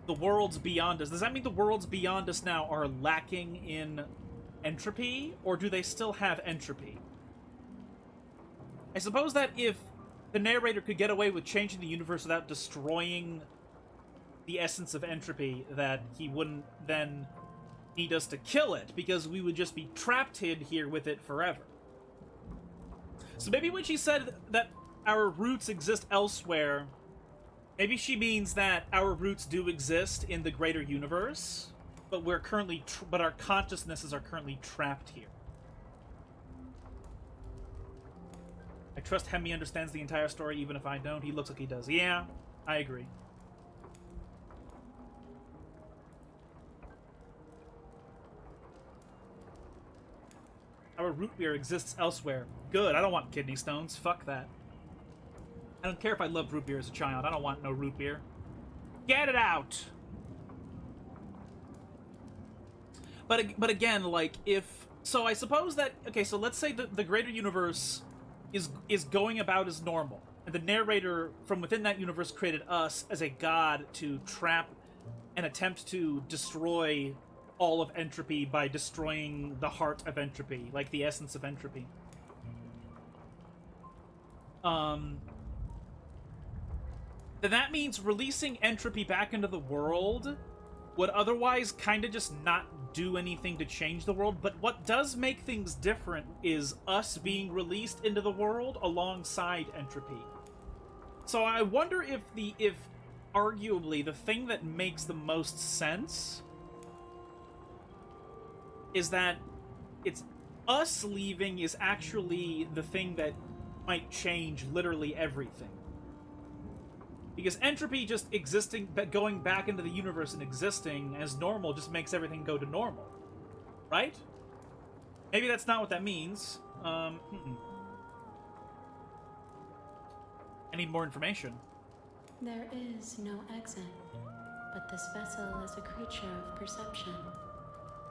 the worlds beyond us, does that mean the worlds beyond us now are lacking in entropy, or do they still have entropy? I suppose that if the narrator could get away with changing the universe without destroying the essence of entropy, that he wouldn't then need us to kill it, because we would just be trapped in here with it forever. So maybe when she said that our roots exist elsewhere, maybe she means that our roots do exist in the greater universe, but we're currently, but our consciousnesses are currently trapped here. I trust Hemi understands the entire story, even if I don't. He looks like he does. Yeah, I agree. Our root beer exists elsewhere. Good, I don't want kidney stones. Fuck that. I don't care if I loved root beer as a child. I don't want no root beer. Get it out! But again, like, if... So I suppose that... Okay, so let's say the greater universe is going about as normal. And the narrator from within that universe created us as a god to trap and attempt to destroy all of entropy by destroying the heart of entropy, like the essence of entropy. Then that means releasing entropy back into the world would otherwise kind of just not do anything to change the world, but what does make things different is us being released into the world alongside entropy. So I wonder if arguably the thing that makes the most sense is that it's us leaving is actually the thing that might change literally everything. Because entropy just existing, going back into the universe and existing as normal just makes everything go to normal. Right? Maybe that's not what that means. I need more information. There is no exit, but this vessel is a creature of perception.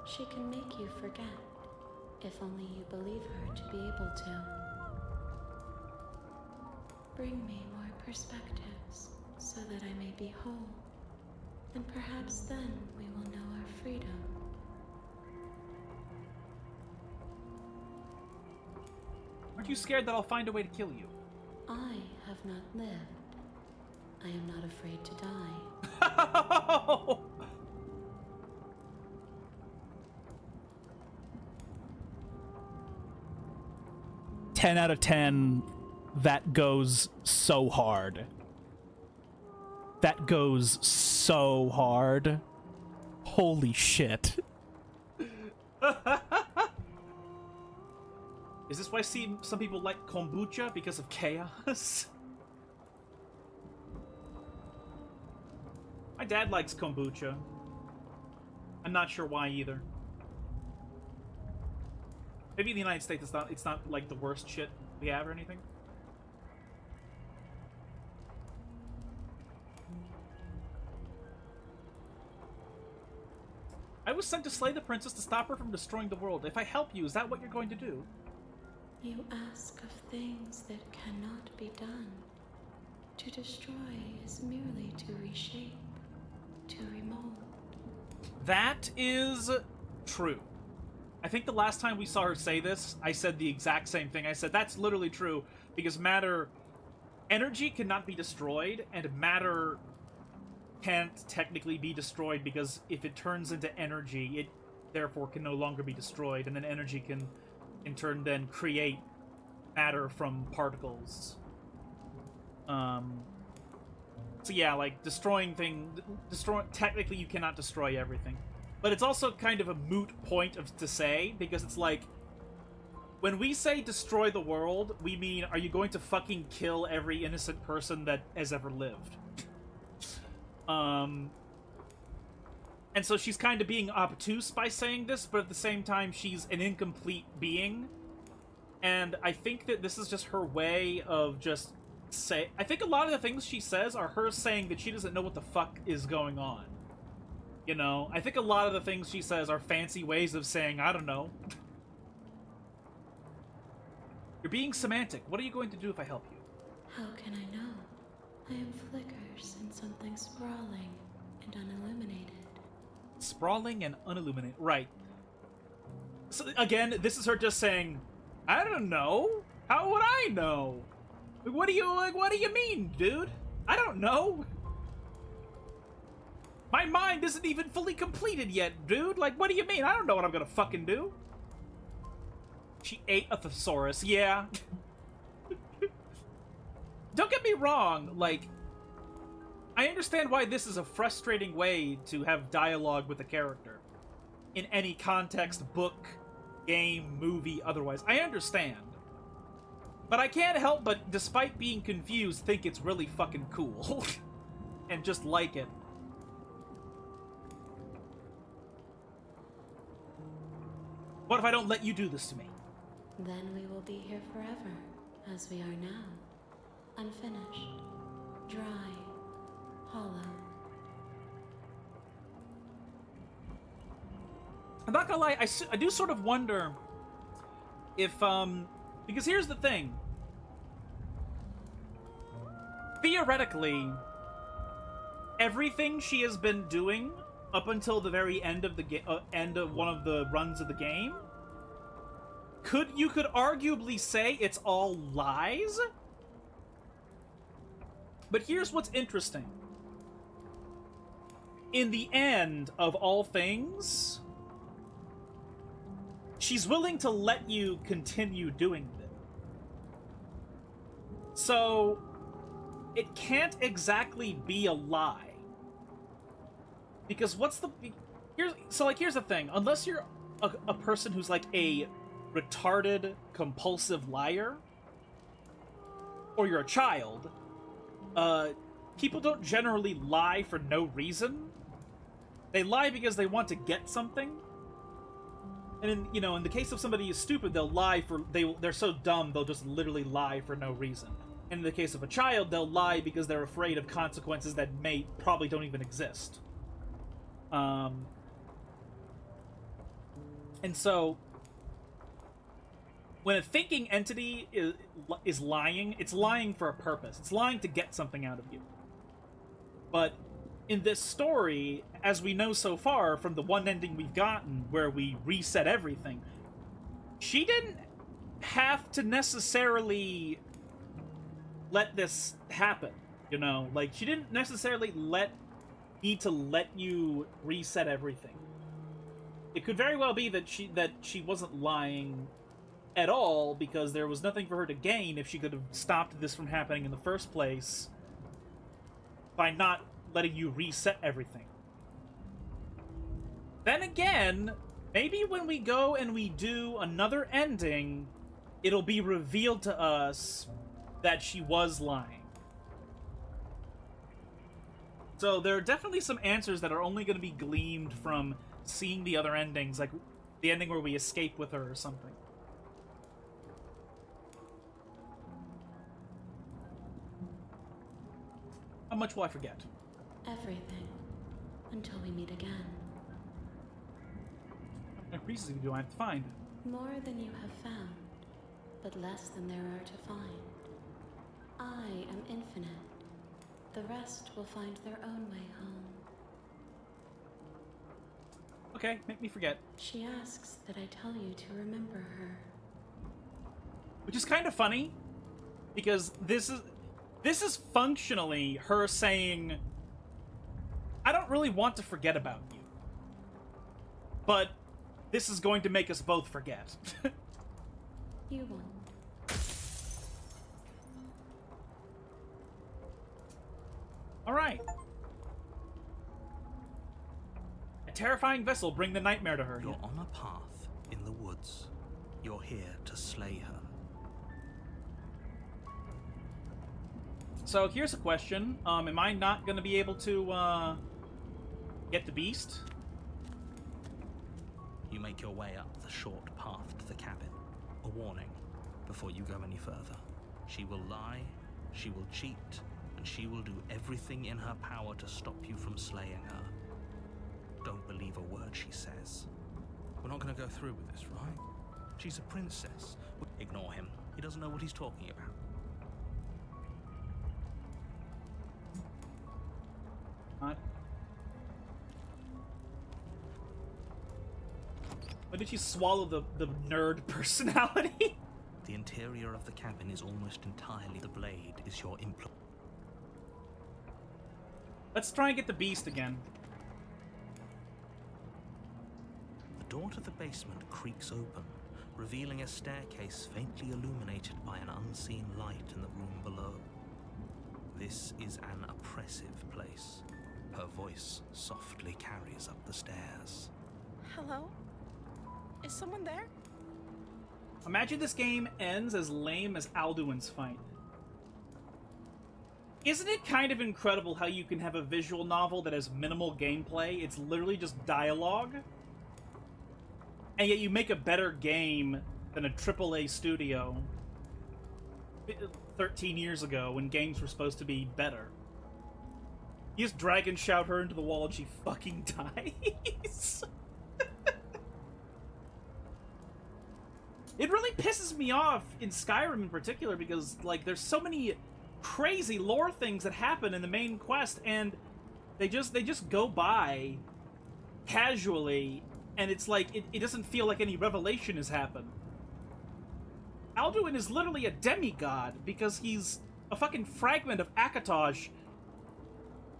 She can make you forget, if only you believe her to be able to. Bring me more perspectives, so that I may be whole, and perhaps then we will know our freedom. Aren't you scared that I'll find a way to kill you? I have not lived. I am not afraid to die. 10 out of 10. That goes so hard. That goes so hard. Holy shit. Is this why some people like kombucha? Because of chaos? My dad likes kombucha. I'm not sure why either. Maybe in the United States it's not like the worst shit we have or anything. I was sent to slay the princess to stop her from destroying the world. If I help you, is that what you're going to do? You ask of things that cannot be done. To destroy is merely to reshape, to remold. That is true. I think the last time we saw her say this, I said the exact same thing. I said, that's literally true, because energy cannot be destroyed, and matter can't technically be destroyed, because if it turns into energy, it therefore can no longer be destroyed, and then energy can, in turn, then create matter from particles. So yeah, like, technically you cannot destroy everything. But it's also kind of a moot point to say, because it's like, when we say destroy the world, we mean, are you going to fucking kill every innocent person that has ever lived? And so she's kind of being obtuse by saying this, but at the same time, she's an incomplete being. And I think that this is just her way of just I think a lot of the things she says are her saying that she doesn't know what the fuck is going on. You know? I think a lot of the things she says are fancy ways of saying, I don't know. You're being semantic. What are you going to do if I help you? How can I know? I am flickers in something sprawling and unilluminated. Sprawling and unilluminated. Right. So, again, this is her just saying, I don't know. How would I know? What do you mean, dude? I don't know. My mind isn't even fully completed yet, dude. Like, what do you mean? I don't know what I'm gonna fucking do. She ate a thesaurus. Yeah. Don't get me wrong, like, I understand why this is a frustrating way to have dialogue with a character. In any context, book, game, movie, otherwise. I understand. But I can't help but, despite being confused, think it's really fucking cool. And just like it. What if I don't let you do this to me? Then we will be here forever, as we are now. Unfinished, dry, hollow. I'm not gonna lie, I do sort of wonder if, because here's the thing. Theoretically, everything she has been doing up until the very end of the end of one of the runs of the game, you could arguably say it's all lies? But here's what's interesting. In the end of all things, she's willing to let you continue doing it. So, it can't exactly be a lie. Because what's the... here's the thing. Unless you're a person who's like a retarded, compulsive liar, or you're a child... people don't generally lie for no reason. They lie because they want to get something. And in the case of somebody who's stupid, they'll lie for they're so dumb they'll just literally lie for no reason. And in the case of a child, they'll lie because they're afraid of consequences that probably don't even exist. And so when a thinking entity is lying, it's lying for a purpose. It's lying to get something out of you. But in this story, as we know so far from the one ending we've gotten, where we reset everything, she didn't have to necessarily let this happen, Like, she didn't necessarily need to let you reset everything. It could very well be that she wasn't lying at all, because there was nothing for her to gain if she could have stopped this from happening in the first place by not letting you reset everything. Then again, maybe when we go and we do another ending, it'll be revealed to us that she was lying. So there are definitely some answers that are only going to be gleaned from seeing the other endings, like the ending where we escape with her or something. How much will I forget? Everything. Until we meet again. What pieces do I have to find? More than you have found, but less than there are to find. I am infinite. The rest will find their own way home. Okay, make me forget. She asks that I tell you to remember her. Which is kind of funny, because this is functionally her saying, I don't really want to forget about you, but this is going to make us both forget. You won't. Alright. A terrifying vessel, bring the nightmare to her. You're on a path in the woods. You're here to slay her. So here's a question. Am I not going to be able to, get the beast? You make your way up the short path to the cabin. A warning before you go any further. She will lie, she will cheat, and she will do everything in her power to stop you from slaying her. Don't believe a word she says. We're not going to go through with this, right? She's a princess. Ignore him. He doesn't know what he's talking about. Not. Why did you swallow the nerd personality? The interior of the cabin is almost entirely the blade is your implement. Let's try and get the beast again. The door to the basement creaks open, revealing a staircase faintly illuminated by an unseen light in the room below. This is an oppressive place. Her voice softly carries up the stairs. Hello? Is someone there? Imagine this game ends as lame as Alduin's fight. Isn't it kind of incredible how you can have a visual novel that has minimal gameplay? It's literally just dialogue. And yet you make a better game than a AAA studio 13 years ago when games were supposed to be better. You just drag and shout her into the wall and she fucking dies. It really pisses me off in Skyrim in particular because, like, there's so many crazy lore things that happen in the main quest and they just go by casually and it's like it doesn't feel like any revelation has happened. Alduin is literally a demigod because he's a fucking fragment of Akatosh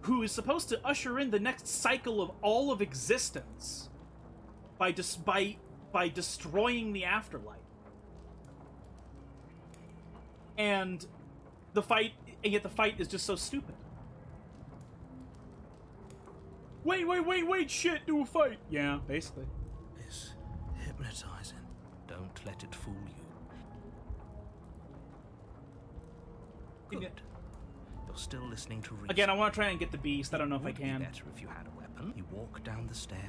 who is supposed to usher in the next cycle of all of existence by destroying the afterlife. And yet the fight is just so stupid. Wait, shit, do a fight. Yeah, basically. It's hypnotizing. Don't let it fool you. Good. You're still listening to reason. Again, I want to try and get the beast. I don't know if I Would be can. better if you had a weapon. You walk down the stairs.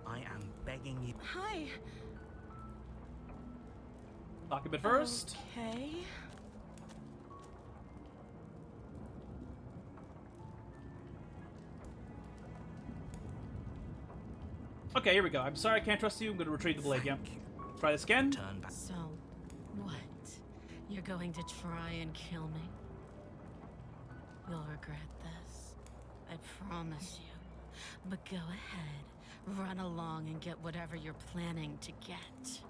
I am begging you. Hi. Talk a bit first. Okay. Okay, here we go. I'm sorry I can't trust you. I'm going to retrieve the blade. Yeah. Try this again. Turn back. So, what? You're going to try and kill me? You'll regret this. I promise you. But go ahead. Run along and get whatever you're planning to get.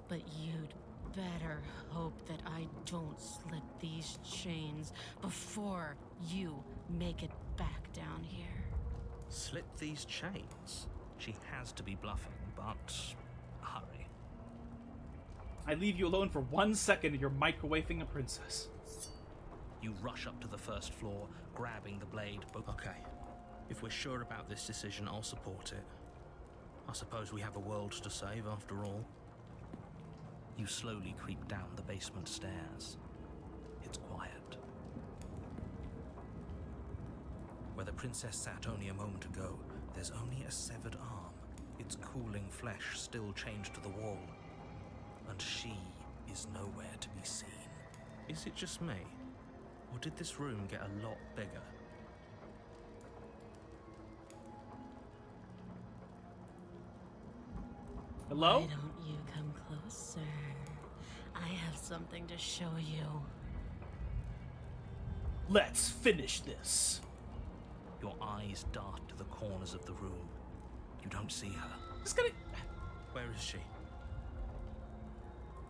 But you'd better hope that I don't slip these chains before you make it back down here. Slip these chains. She has to be bluffing, but hurry. I leave you alone for 1 second and you're microwaving a princess. You rush up to the first floor, grabbing the blade. Okay, if we're sure about this decision, I'll support it. I suppose we have a world to save after all. You slowly creep down the basement stairs. It's quiet. Where the princess sat only a moment ago, there's only a severed arm, its cooling flesh still chained to the wall. And she is nowhere to be seen. Is it just me? Or did this room get a lot bigger? Hello? Why don't you come closer? I have something to show you. Let's finish this. Your eyes dart to the corners of the room. You don't see her. Just gonna... Where is she?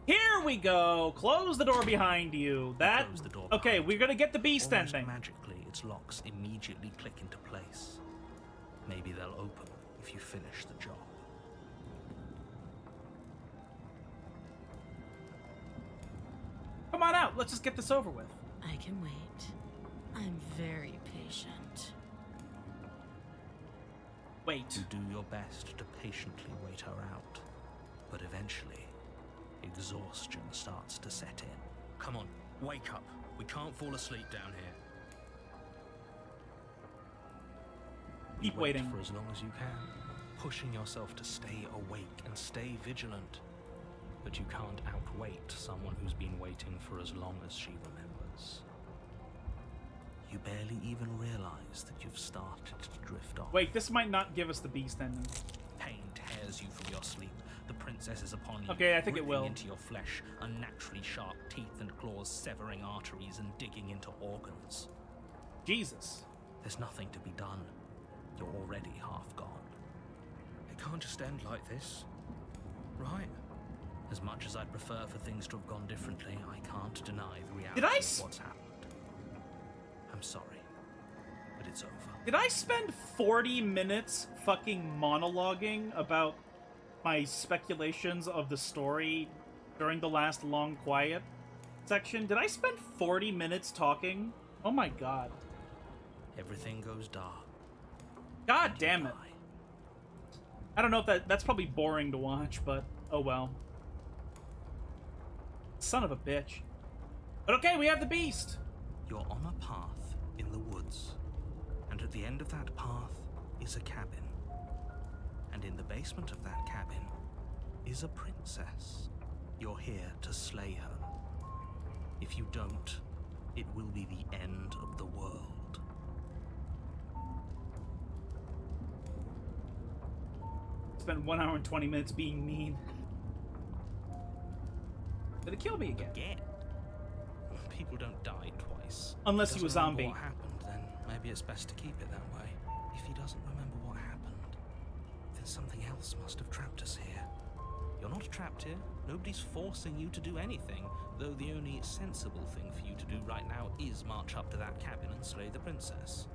Here we go. Close the door behind you. That... Close the door Okay, behind we're gonna get the beast Almost ending. magically, its locks immediately click into place. Maybe they'll open if you finish the job. Come on out. Let's just get this over with. I can wait. I'm very patient. Wait. You do your best to patiently wait her out, but eventually, exhaustion starts to set in. Come on, wake up. We can't fall asleep down here. Keep Wait waiting. for as long as you can, pushing yourself to stay awake and stay vigilant. But you can't outwait someone who's been waiting for as long as she remembers. You barely even realize that you've started to drift off. Wait, this might not give us the beast ending. Pain tears scares you from your sleep. The princess is upon you, Okay, I think it ripping will. into your flesh, unnaturally sharp teeth and claws severing arteries and digging into organs. Jesus. There's nothing to be done. You're already half gone. It can't just end like this, right? As much as I'd prefer for things to have gone differently, I can't deny the reality of what's happened. I'm sorry, but it's over. Did I spend 40 minutes fucking monologuing about my speculations of the story during the last long quiet section? Did I spend 40 minutes talking? Oh my god. Everything goes dark. God damn it. I don't know if that's probably boring to watch, but oh well. Son of a bitch. But okay, we have the beast. You're on a path in the woods, and at the end of that path is a cabin. And in the basement of that cabin is a princess. You're here to slay her. If you don't, it will be the end of the world. Spent 1 hour and 20 minutes being mean. Did it kill me again? Again? People don't die twice. Unless If he was doesn't remember zombie. what happened, then maybe it's best to keep it that way. If he doesn't remember what happened, then something else must have trapped us here. You're not trapped here. Nobody's forcing you to do anything, though the only sensible thing for you to do right now is march up to that cabin and slay the princess.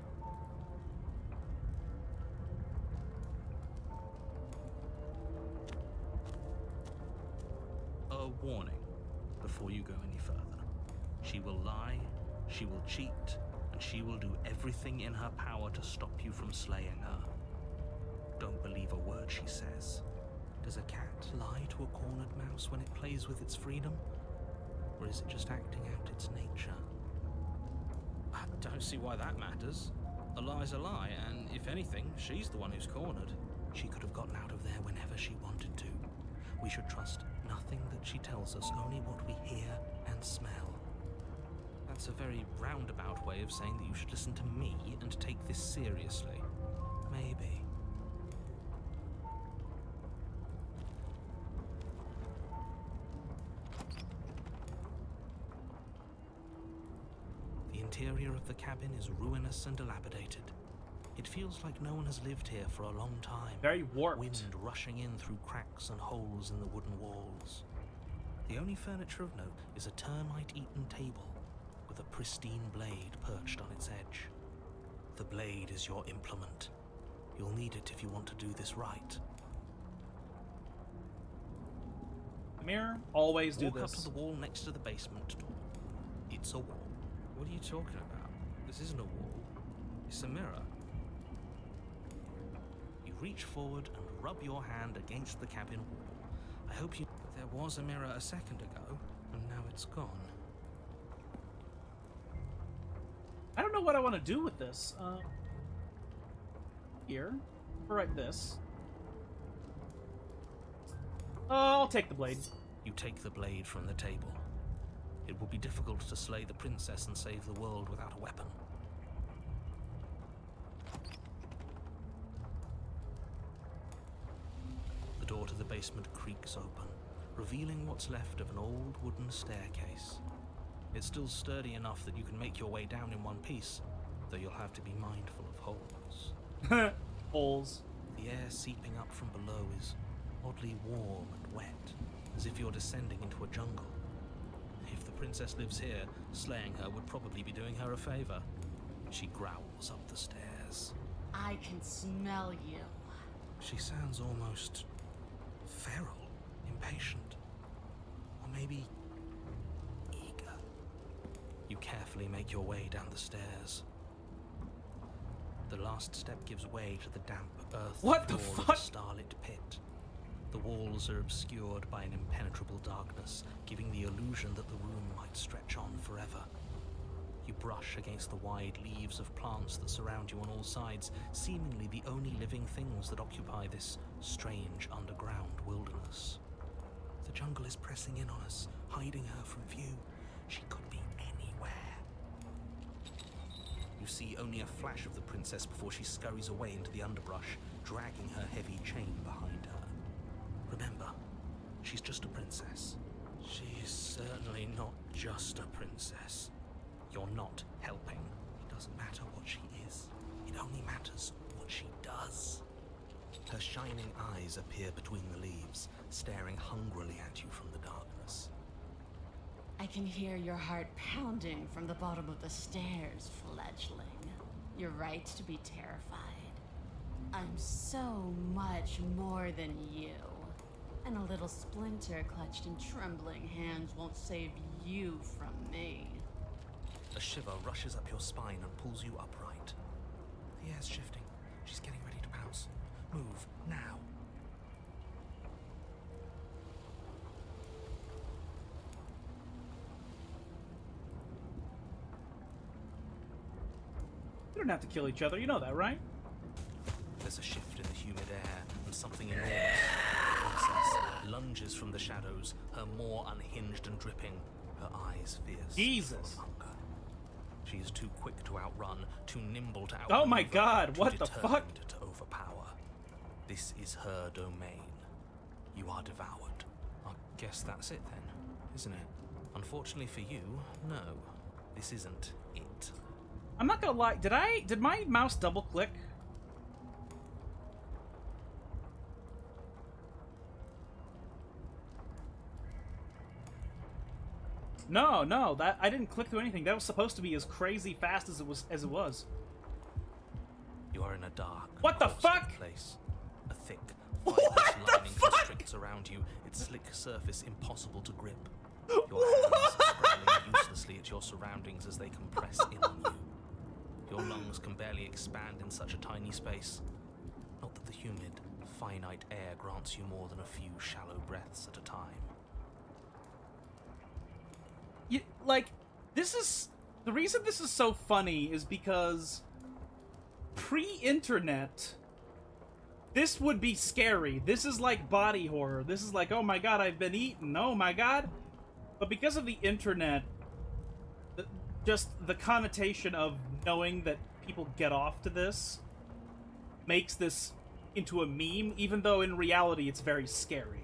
A warning before you go any further. She will lie, she will cheat, and she will do everything in her power to stop you from slaying her. Don't believe a word she says. Does a cat lie to a cornered mouse when it plays with its freedom? Or is it just acting out its nature? I don't see why that matters. A lie's a lie, and if anything, she's the one who's cornered. She could have gotten out of there whenever she wanted to. We should trust nothing that she tells us, only what we hear and smell. That's a very roundabout way of saying that you should listen to me and take this seriously. Maybe. The interior of the cabin is ruinous and dilapidated. It feels like no one has lived here for a long time. Very warped. Wind rushing in through cracks and holes in the wooden walls. The only furniture of note is a termite-eaten table with a pristine blade perched on its edge. The blade is your implement. You'll need it if you want to do this right. Mirror, always do Walk up this. to the wall next to the basement door. It's a wall. What are you talking about? This isn't a wall. It's a mirror. You reach forward and rub your hand against the cabin wall. I hope you... There was a mirror a second ago, and now it's gone. I don't know what I want to do with this. Here. Right this. I'll take the blade. You take the blade from the table. It will be difficult to slay the princess and save the world without a weapon. The door to the basement creaks open, revealing what's left of an old wooden staircase. It's still sturdy enough that you can make your way down in one piece, though you'll have to be mindful of holes. Holes. The air seeping up from below is oddly warm and wet, as if you're descending into a jungle. If the princess lives here, slaying her would probably be doing her a favor. She growls up the stairs. I can smell you. She sounds almost feral, impatient, or maybe eager. You carefully make your way down the stairs. The last step gives way to the damp earth What the floor of fuck? a starlit pit. The walls are obscured by an impenetrable darkness, giving the illusion that the room might stretch on forever. You brush against the wide leaves of plants that surround you on all sides, seemingly the only living things that occupy this strange underground wilderness. The jungle is pressing in on us, hiding her from view. She could be anywhere. You see only a flash of the princess before she scurries away into the underbrush, dragging her heavy chain behind her. She's just a princess. She's certainly not just a princess. You're not helping. It doesn't matter what she is. It only matters what she does. Her shining eyes appear between the leaves, staring hungrily at you from the darkness. I can hear your heart pounding from the bottom of the stairs, fledgling. You're right to be terrified. I'm so much more than you. And a little splinter clutched in trembling hands won't save you from me. A shiver rushes up your spine and pulls you upright. The air's shifting. She's getting ready to pounce. Move, now. We don't have to kill each other, you know that, right? There's a shift in the humid air, and something enormous, the princess, lunges from the shadows, her maw unhinged and dripping, her eyes fierce. Jesus. Full of hunger. She is too quick to outrun, too nimble to Oh my outmaneuver, God, too what the fuck? determined to overpower. This is her domain. You are devoured. I guess that's it then, isn't it? Unfortunately for you, no. This isn't it. I'm not gonna lie, did my mouse double click? No, that I didn't click through anything. That was supposed to be as crazy fast as it was. You are in a dark, What the closed-in fuck? place. A thick, What fibrous the lining fuck? constricts around you, its slick surface impossible to grip. Your hands scrambling uselessly at your surroundings as they compress in on you. Your lungs can barely expand in such a tiny space. Not that the humid, finite air grants you more than a few shallow breaths at a time. The reason this is so funny is because pre-internet, this would be scary. This is like body horror. This is like, oh my god, I've been eaten. Oh my god. But because of the internet, just the connotation of knowing that people get off to this makes this into a meme, even though in reality it's very scary.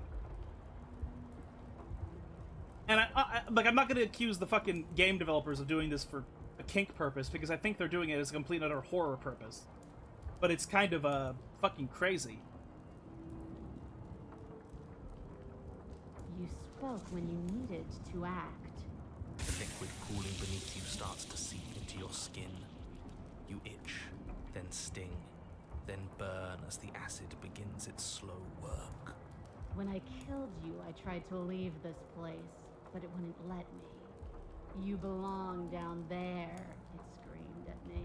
And I'm not gonna accuse the fucking game developers of doing this for a kink purpose, because I think they're doing it as a complete and utter horror purpose. But it's kind of fucking crazy. You spoke when you needed to act. The liquid pooling beneath you starts to seep into your skin. You itch, then sting, then burn as the acid begins its slow work. When I killed you, I tried to leave this place, but it wouldn't let me. You belong down there, it screamed at me.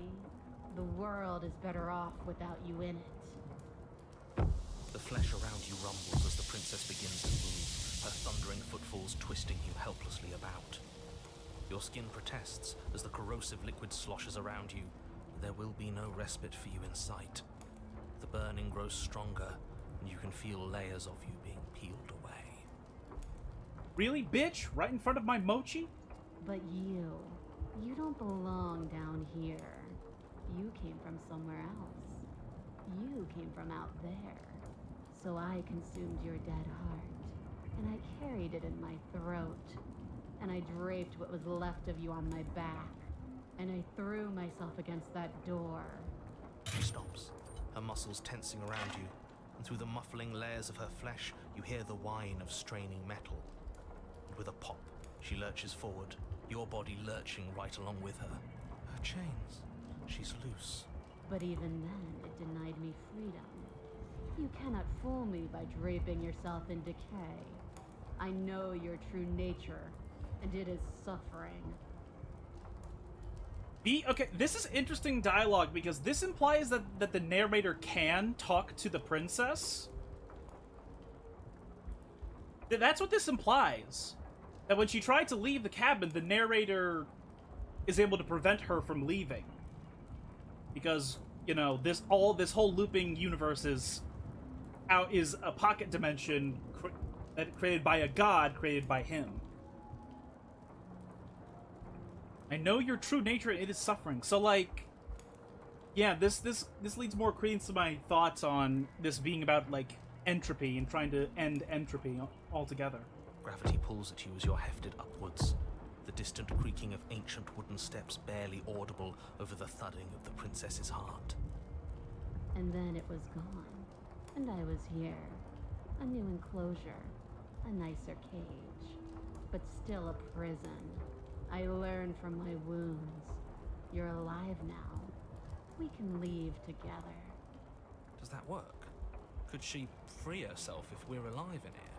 The world is better off without you in it. The flesh around you rumbles as the princess begins to move, her thundering footfalls twisting you helplessly about. Your skin protests as the corrosive liquid sloshes around you. There will be no respite for you in sight. The burning grows stronger, and you can feel layers of you being peeled away. Really, bitch? Right in front of my mochi? But you don't belong down here. You came from somewhere else. You came from out there. So I consumed your dead heart, and I carried it in my throat, and I draped what was left of you on my back, and I threw myself against that door. She stops, her muscles tensing around you, and through the muffling layers of her flesh, you hear the whine of straining metal. And with a pop, she lurches forward, your body lurching right along with her. Her chains, she's loose. But even then, it denied me freedom. You cannot fool me by draping yourself in decay. I know your true nature, and it is suffering. Okay, this is interesting dialogue, because this implies that the narrator can talk to the princess. That's what this implies. That when she tried to leave the cabin, the narrator is able to prevent her from leaving. Because, you know, this whole looping universe is a pocket dimension created by a god created by him. I know your true nature, it is suffering. So, like, yeah, this leads more credence to my thoughts on this being about, like, entropy and trying to end entropy altogether. Gravity pulls at you as you're hefted upwards, the distant creaking of ancient wooden steps barely audible over the thudding of the princess's heart. And then it was gone. And I was here. A new enclosure. A nicer cage. But still a prison. I learned from my wounds. You're alive now. We can leave together. Does that work? Could she free herself if we're alive in here?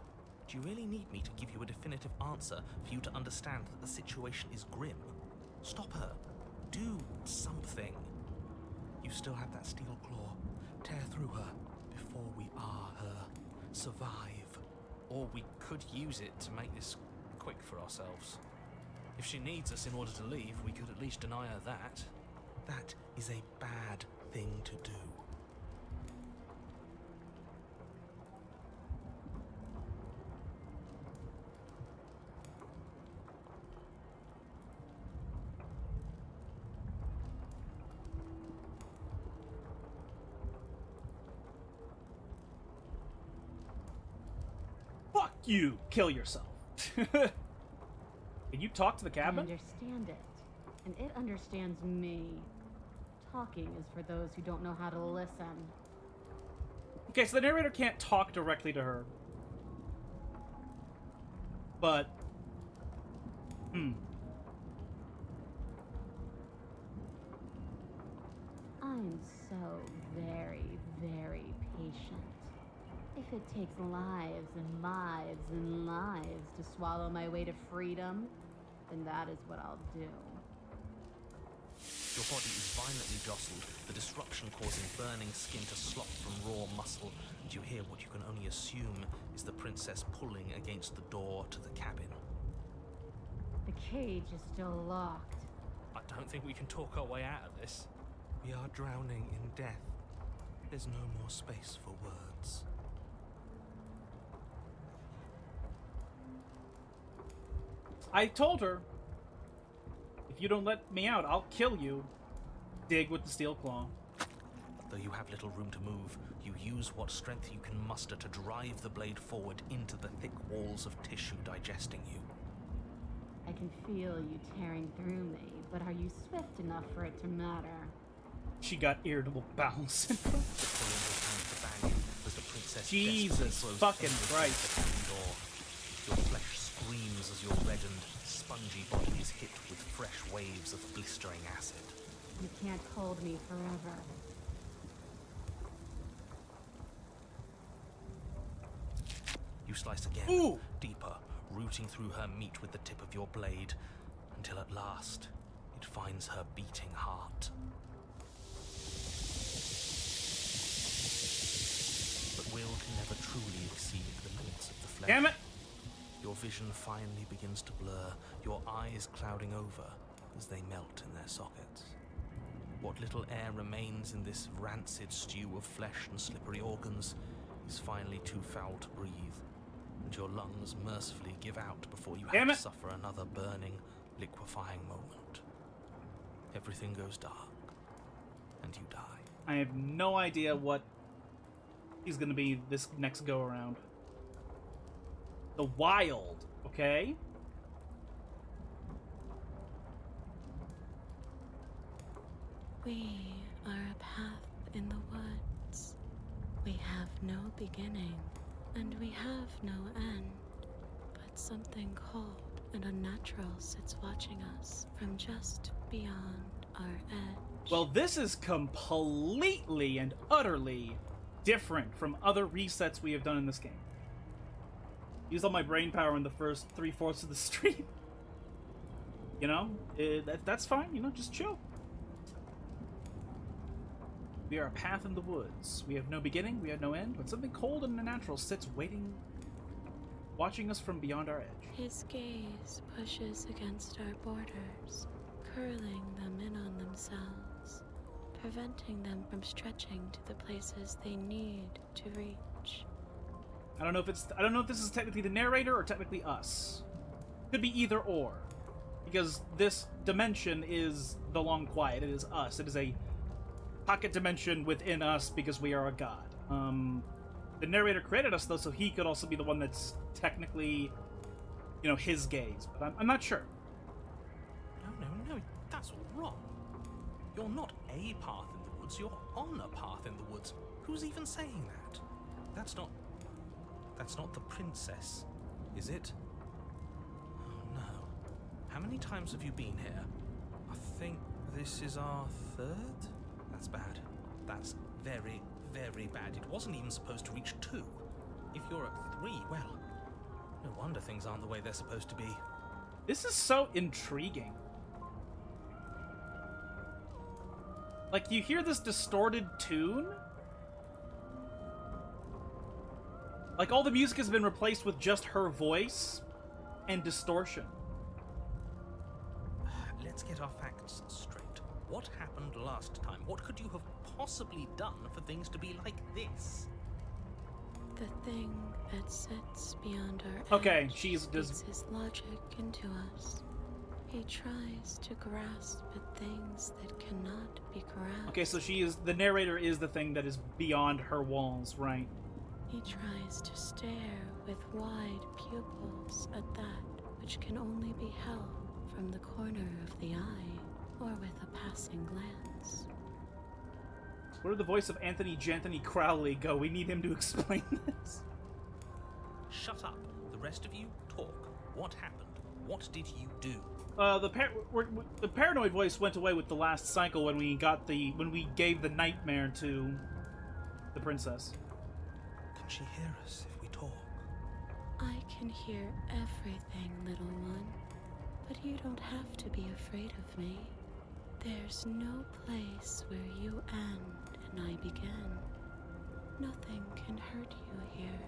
Do you really need me to give you a definitive answer for you to understand that the situation is grim? Stop her. Do something. You still have that steel claw. Tear through her before we are her. Survive. Or we could use it to make this quick for ourselves. If she needs us in order to leave, we could at least deny her that. That is a bad thing to do. Fuck you! Kill yourself. Can you talk to the I cabin? understand it. And it understands me. Talking is for those who don't know how to listen. Okay, so the narrator can't talk directly to her. But... I'm so very, very patient. If it takes lives and lives and lives to swallow my way to freedom, then that is what I'll do. Your body is violently jostled, the disruption causing burning skin to slop from raw muscle, and you hear what you can only assume is the princess pulling against the door to the cabin. The cage is still locked. I don't think we can talk our way out of this. We are drowning in death. There's no more space for words. I told her, if you don't let me out, I'll kill you. Dig with the steel claw. Though you have little room to move, you use what strength you can muster to drive the blade forward into the thick walls of tissue digesting you. I can feel you tearing through me, but are you swift enough for it to matter? She got irritable bowel syndrome. Jesus fucking Christ. The cabin door. Your flesh screams as your reddened, spongy body is hit with fresh waves of blistering acid. You can't hold me forever. You slice again, Ooh! deeper, rooting through her meat with the tip of your blade, until at last it finds her beating heart. But will can never truly exceed the limits of the flesh. Damn it! Your vision finally begins to blur, your eyes clouding over as they melt in their sockets. What little air remains in this rancid stew of flesh and slippery organs is finally too foul to breathe, and your lungs mercifully give out before you have to suffer another burning, liquefying moment. Everything goes dark, and you die. I have no idea what is going to be this next go-around. The Wild, okay? We are a path in the woods. We have no beginning, and we have no end. But something cold and unnatural sits watching us from just beyond our edge. Well, this is completely and utterly different from other resets we have done in this game. Used all my brain power in the first 3/4 of the stream. You know, that's fine. You know, just chill. We are a path in the woods. We have no beginning, we have no end, but something cold and unnatural sits waiting, watching us from beyond our edge. His gaze pushes against our borders, curling them in on themselves, preventing them from stretching to the places they need to reach. I don't know if this is technically the narrator or technically us. Could be either or. Because this dimension is the Long Quiet. It is us. It is a pocket dimension within us because we are a god. The narrator created us, though, so he could also be the one that's technically, you know, his gaze. But I'm not sure. No, that's all wrong. You're not a path in the woods, you're on a path in the woods. Who's even saying that? That's not the princess, is it? Oh no. How many times have you been here? I think this is our third? That's bad. That's very, very bad. It wasn't even supposed to reach 2. If you're at 3, well, no wonder things aren't the way they're supposed to be. This is so intriguing. Like, you hear this distorted tune? Like, all the music has been replaced with just her voice and distortion. Let's get our facts straight. What happened last time? What could you have possibly done for things to be like this? The thing that sits beyond our Okay, edge she's speaks his logic into us. He tries to grasp at things that cannot be grasped. Okay, so the narrator is the thing that is beyond her walls, right? He tries to stare with wide pupils at that which can only be held from the corner of the eye or with a passing glance. Where did the voice of Anthony Crowley go? We need him to explain this. Shut up. The rest of you, talk. What happened? What did you do? The paranoid voice went away with the last cycle when we gave the nightmare to the princess. Can she hear us if we talk? I can hear everything, little one, but you don't have to be afraid of me. There's no place where you end and I begin. Nothing can hurt you here.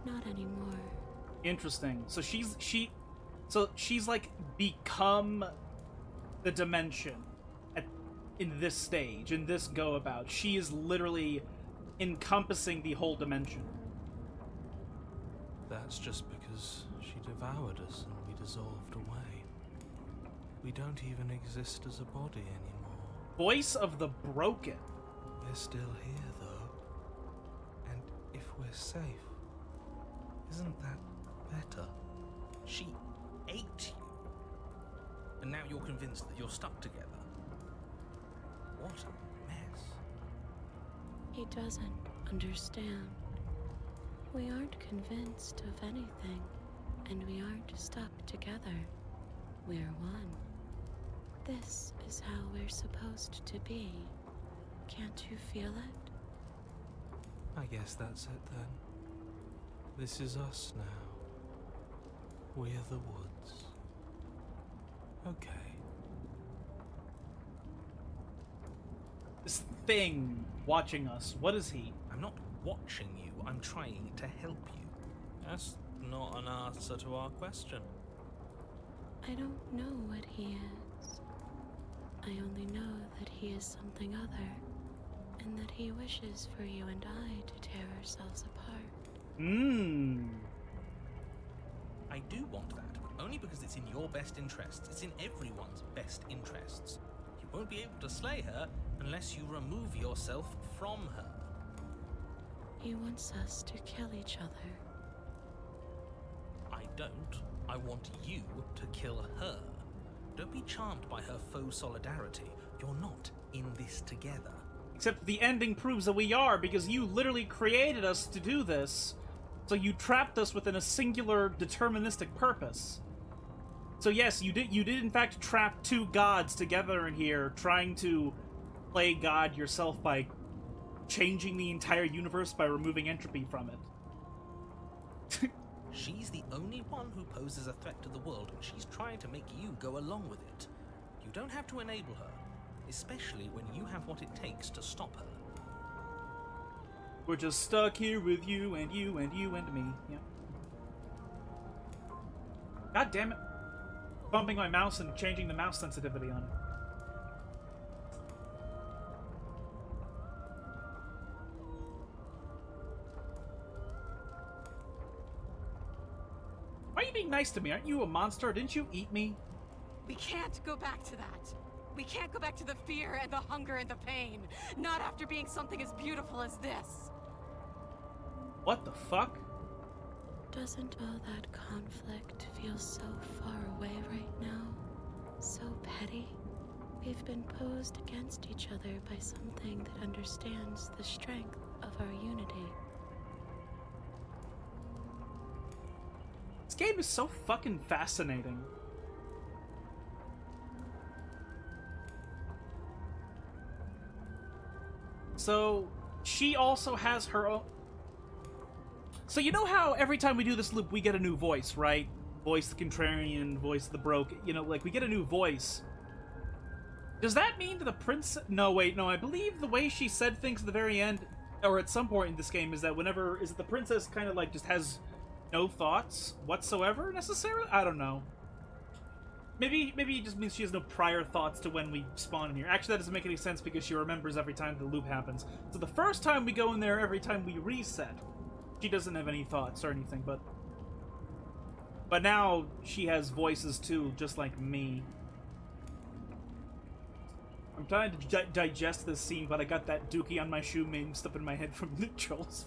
Not anymore. Interesting. So she's like become the dimension in this stage, in this go about. She is literally encompassing the whole dimension. That's just because she devoured us and we dissolved away. We don't even exist as a body anymore. Voice of the broken. We're still here, though. And if we're safe, isn't that better? She ate you. And now you're convinced that you're stuck together. What a mess. He doesn't understand. We aren't convinced of anything, and we aren't stuck together. We're one. This is how we're supposed to be. Can't you feel it? I guess that's it then. This is us now. We're the woods. Okay. This thing watching us, what is he? I'm not watching you. I'm trying to help you. That's not an answer to our question. I don't know what he is. I only know that he is something other, and that he wishes for you and I to tear ourselves apart. I do want that, but only because it's in your best interests. It's in everyone's best interests. You won't be able to slay her unless you remove yourself from her. He wants us to kill each other. I don't. I want you to kill her. Don't be charmed by her faux solidarity. You're not in this together. Except the ending proves that we are, because you literally created us to do this. So you trapped us within a singular deterministic purpose. So yes, you did in fact trap two gods together in here, trying to play God yourself by changing the entire universe by removing entropy from it. She's the only one who poses a threat to the world, and she's trying to make you go along with it. You don't have to enable her, especially when you have what it takes to stop her. We're just stuck here with you and you and you and me. Yeah. God damn it. Bumping my mouse and changing the mouse sensitivity on it. Why are you being nice to me? Aren't you a monster? Didn't you eat me? We can't go back to that. We can't go back to the fear and the hunger and the pain. Not after being something as beautiful as this. What the fuck? Doesn't all that conflict feel so far away right now? So petty? We've been posed against each other by something that understands the strength of our unity. This game is so fucking fascinating. So, she also has her own... So you know how every time we do this loop, we get a new voice, right? Voice the contrarian, voice the broke, you know, like, we get a new voice. Does that mean that the princess... No, wait, no, I believe the way she said things at the very end, or at some point in this game, is that whenever... Is it the princess kind of, like, just has no thoughts whatsoever, necessarily? I don't know. Maybe it just means she has no prior thoughts to when we spawn in here. Actually, that doesn't make any sense because she remembers every time the loop happens. So the first time we go in there, every time we reset, she doesn't have any thoughts or anything, but now she has voices too, just like me. I'm trying to digest this scene, but I got that Dookie on my shoe meme stuck in my head from the trolls.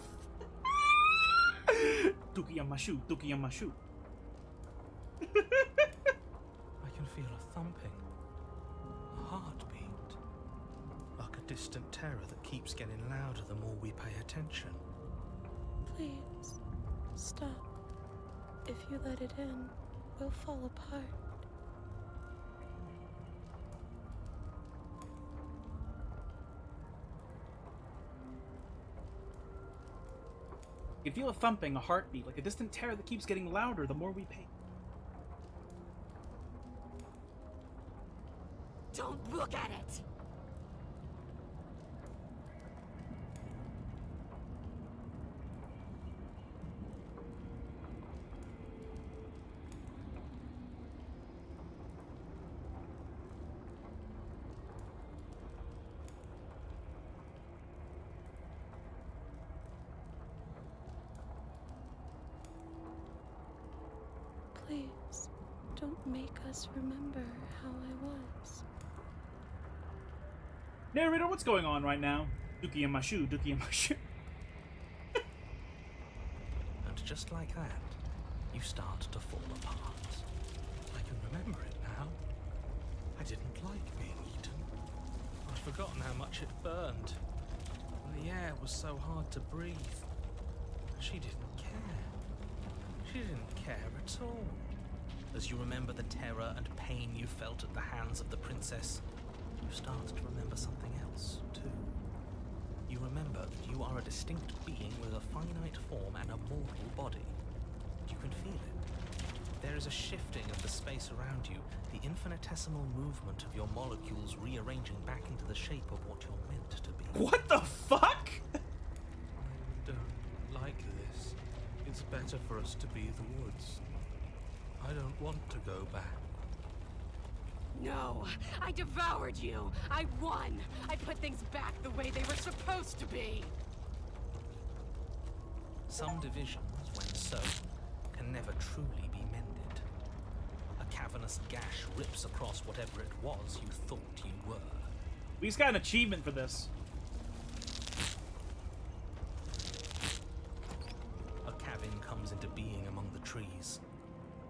Dookie on my shoe, Dookie on my shoe. I can feel a thumping, a heartbeat, like a distant terror that keeps getting louder the more we pay attention. Please, stop. If you let it in, we'll fall apart. You can feel a thumping, a heartbeat, like a distant terror that keeps getting louder the more we pay. Don't look at it! Please, don't make us remember how I was. Narrator, what's going on right now? Dookie in my shoe, Dookie in my shoe. And just like that, you start to fall apart. I can remember it now. I didn't like being eaten. I'd forgotten how much it burned. And the air was so hard to breathe. She didn't care. She didn't care at all. As you remember the terror and pain you felt at the hands of the princess, you start to remember something else, too. You remember that you are a distinct being with a finite form and a mortal body. You can feel it. There is a shifting of the space around you, the infinitesimal movement of your molecules rearranging back into the shape of what you're meant to be. What the fuck? I don't like this. It's better for us to be the woods. I don't want to go back. No, I devoured you. I won. I put things back the way they were supposed to be. Some divisions, when sown, can never truly be mended. A cavernous gash rips across whatever it was you thought you were. We just got an achievement for this. A cabin comes into being among the trees.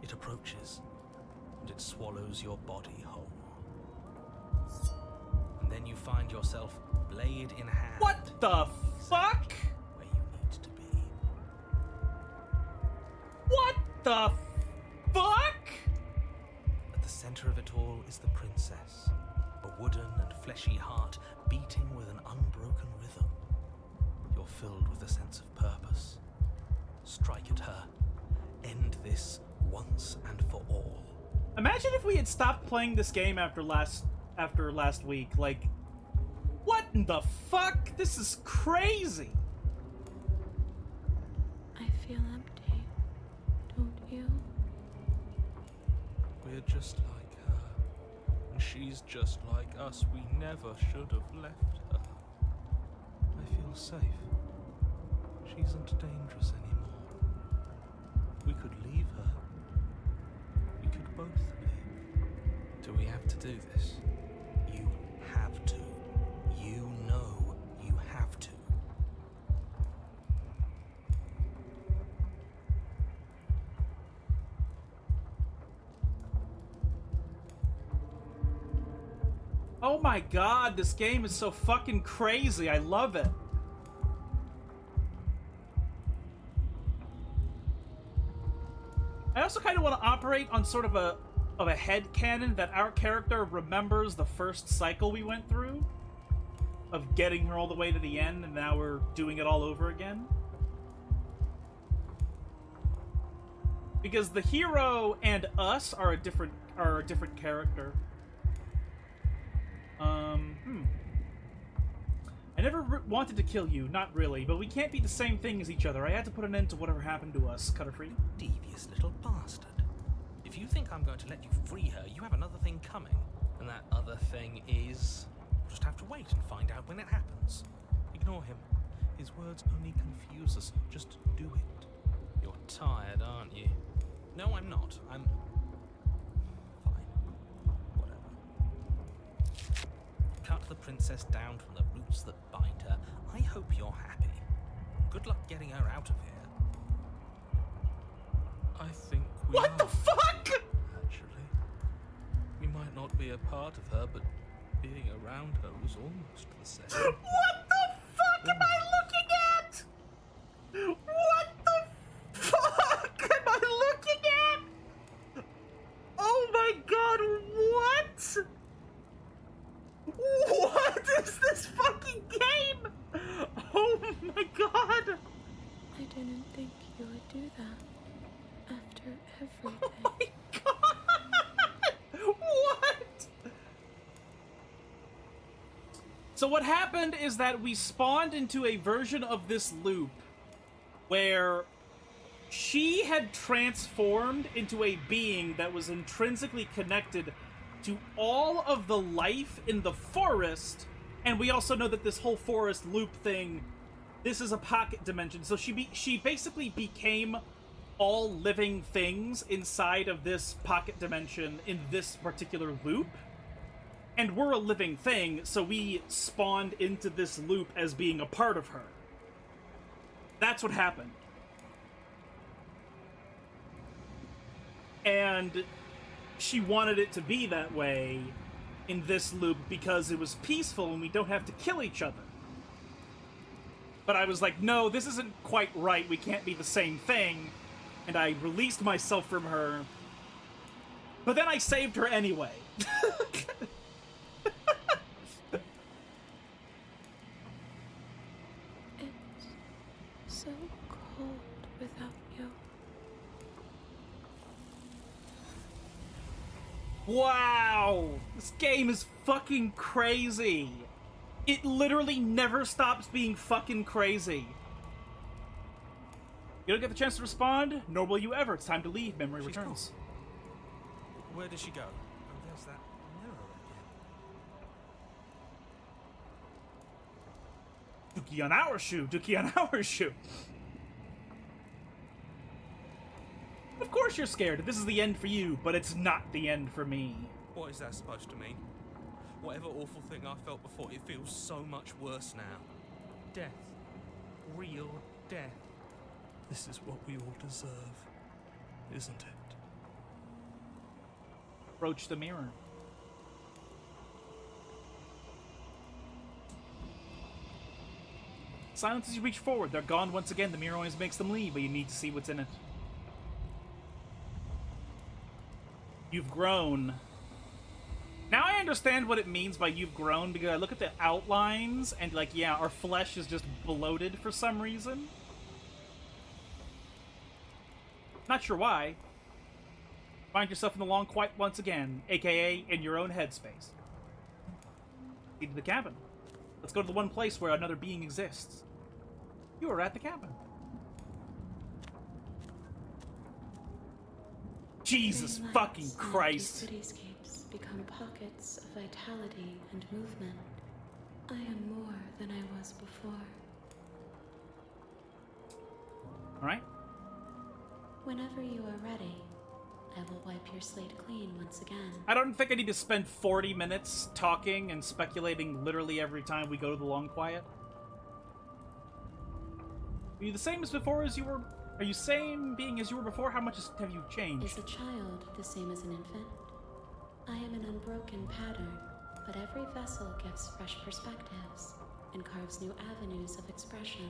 It approaches, and it swallows your body whole. And then you find yourself, blade in hand. What the fuck? Where you need to be. What the fuck? At the center of it all is the princess, a wooden and fleshy heart beating with an unbroken rhythm. You're filled with a sense of purpose. Strike at her. End this once and for all. Imagine if we had stopped playing this game after last week. Like, what in the fuck? This is crazy. I feel empty, don't you? We're just like her. And she's just like us. We never should have left her. I feel safe. She isn't dangerous anymore. We could leave her. We could both leave. Do we have to do this? You have to. You know you have to. Oh my god, this game is so fucking crazy. I love it. I also kind of want to operate on sort of a headcanon that our character remembers the first cycle we went through of getting her all the way to the end, and now we're doing it all over again. Because the hero and us are a different character. I never wanted to kill you, not really, but we can't be the same thing as each other. I had to put an end to whatever happened to us, Cutterfree. Devious little bastard. If you think I'm going to let you free her, you have another thing coming. And that other thing is... We'll just have to wait and find out when it happens. Ignore him. His words only confuse us. Just do it. You're tired, aren't you? No, I'm not. I'm... fine. Whatever. Cut the princess down from the roots that bind her. I hope you're happy. Good luck getting her out of here. I think we What are, the fuck?! actually. We might not be a part of her, but being around her was almost the same. What the fuck am I looking at?! What the fuck am I looking at?! Oh my god, what?! What is this fucking game?! Oh my god! I didn't think you would do that. After everything. Oh my god! What?! So what happened is that we spawned into a version of this loop where she had transformed into a being that was intrinsically connected to all of the life in the forest, and we also know that this whole forest loop thing, this is a pocket dimension, so she basically became all living things inside of this pocket dimension in this particular loop. And we're a living thing, so we spawned into this loop as being a part of her. That's what happened. And she wanted it to be that way in this loop because it was peaceful and we don't have to kill each other. But I was like, no, this isn't quite right. We can't be the same thing. And I released myself from her. But then I saved her anyway. It's so cold without you. Wow! This game is fucking crazy. It literally never stops being fucking crazy. You don't get the chance to respond, nor will you ever. It's time to leave. Memory She's returns. gone. Where did she go? Oh, there's that mirror again. Dookie on our shoe. Dookie on our shoe. Of course you're scared. This is the end for you, but it's not the end for me. What is that supposed to mean? Whatever awful thing I felt before, it feels so much worse now. Death. Real death. This is what we all deserve, isn't it? Approach the mirror. Silence as you reach forward. They're gone once again. The mirror always makes them leave, but you need to see what's in it. You've grown. Now I understand what it means by you've grown, because I look at the outlines and, like, yeah, our flesh is just bloated for some reason. Not sure why. Find yourself in the long quiet once again, aka in your own headspace. Lead to the cabin. Let's go to the one place where another being exists. You are at the cabin. Jesus Green fucking lights and Christ. empty cityscapes become pockets of vitality and movement. I am more than I was before. Alright? Whenever you are ready, I will wipe your slate clean once again. I don't think I need to spend 40 minutes talking and speculating literally every time we go to the long quiet. Are you the same as before as you were? Are you same being as you were before? How much have you changed? Is a child the same as an infant? I am an unbroken pattern, but every vessel gives fresh perspectives and carves new avenues of expression.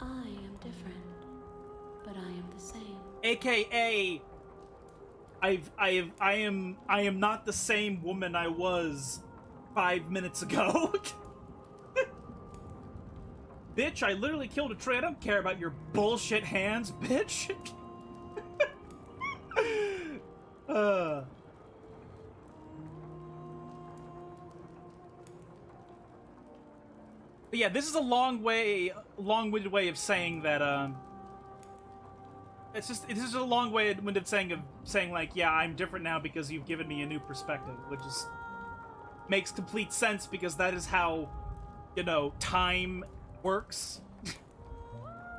I am different, but I am the same. AKA, I am not the same woman I was 5 minutes ago. Bitch, I literally killed a tree. I don't care about your bullshit hands, bitch. But yeah, this is a long-winded way of saying that, it's just a long-winded saying like, yeah, I'm different now because you've given me a new perspective, which is makes complete sense because that is how, you know, time works.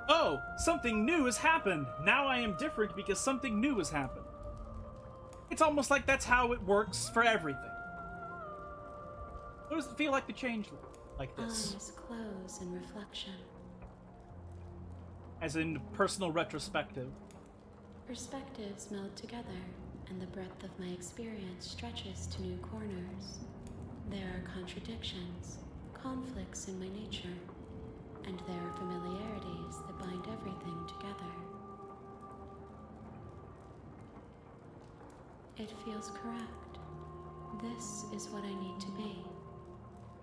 Oh, something new has happened. Now I am different because something new has happened. It's almost like that's how it works for everything. What does it feel like to change like this? Eyes close in reflection. As in personal retrospective. Perspectives meld together, and the breadth of my experience stretches to new corners. There are contradictions, conflicts in my nature, and there are familiarities that bind everything together. It feels correct. This is what I need to be.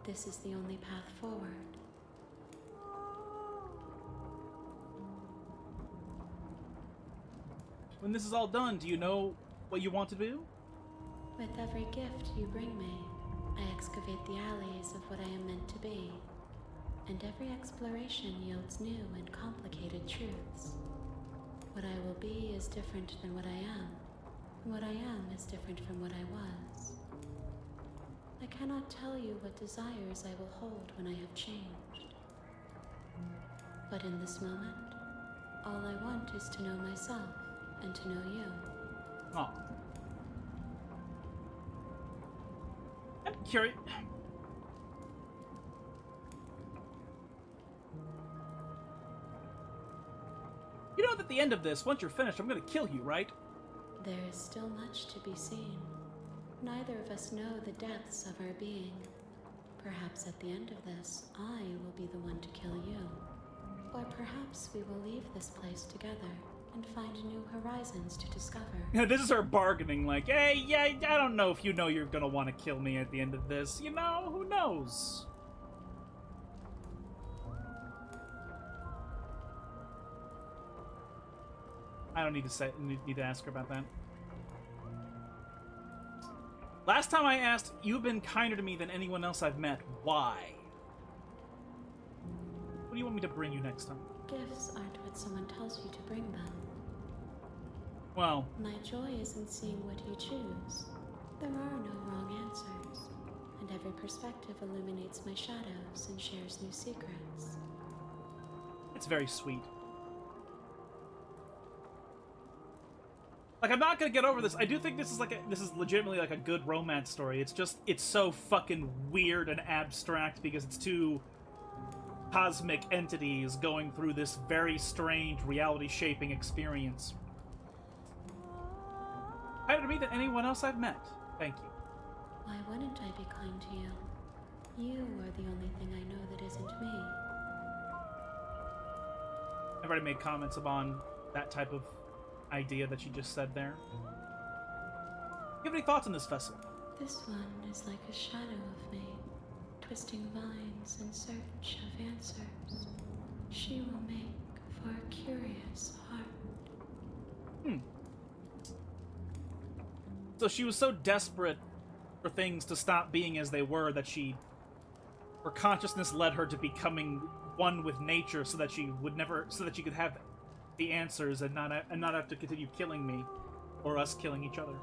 This is the only path forward. When this is all done, do you know what you want to do? With every gift you bring me, I excavate the alleys of what I am meant to be, and every exploration yields new and complicated truths. What I will be is different than what I am, and what I am is different from what I was. I cannot tell you what desires I will hold when I have changed. But in this moment, all I want is to know myself and to know you. Oh. I'm curious. You know that at the end of this, once you're finished, I'm gonna kill you, right? There is still much to be seen. Neither of us know the depths of our being. Perhaps at the end of this, I will be the one to kill you. Or perhaps we will leave this place together and find new horizons to discover. Yeah, this is her bargaining, like, hey, yeah, I don't know if you know you're gonna want to kill me at the end of this. You know, who knows? I don't need to ask her about that. Last time I asked, you've been kinder to me than anyone else I've met. Why? What do you want me to bring you next time? Gifts aren't what someone tells you to bring them. Well, My joy is in seeing what you choose. There are no wrong answers, and every perspective illuminates my shadows and shares new secrets. it's very sweet. Like, I'm not gonna get over this. I do think this is legitimately like a good romance story. It's just, it's so fucking weird and abstract because it's two cosmic entities going through this very strange reality-shaping experience. Kinder to me than anyone else I've met. Thank you. Why wouldn't I be kind to you? You are the only thing I know that isn't me. I've already made comments upon that type of idea that you just said there. Do you have any thoughts on this vessel? This one is like a shadow of me, twisting vines in search of answers. She will make for a curious heart. So she was so desperate for things to stop being as they were that her consciousness led her to becoming one with nature so that she could have the answers and not have to continue killing me or us killing each other.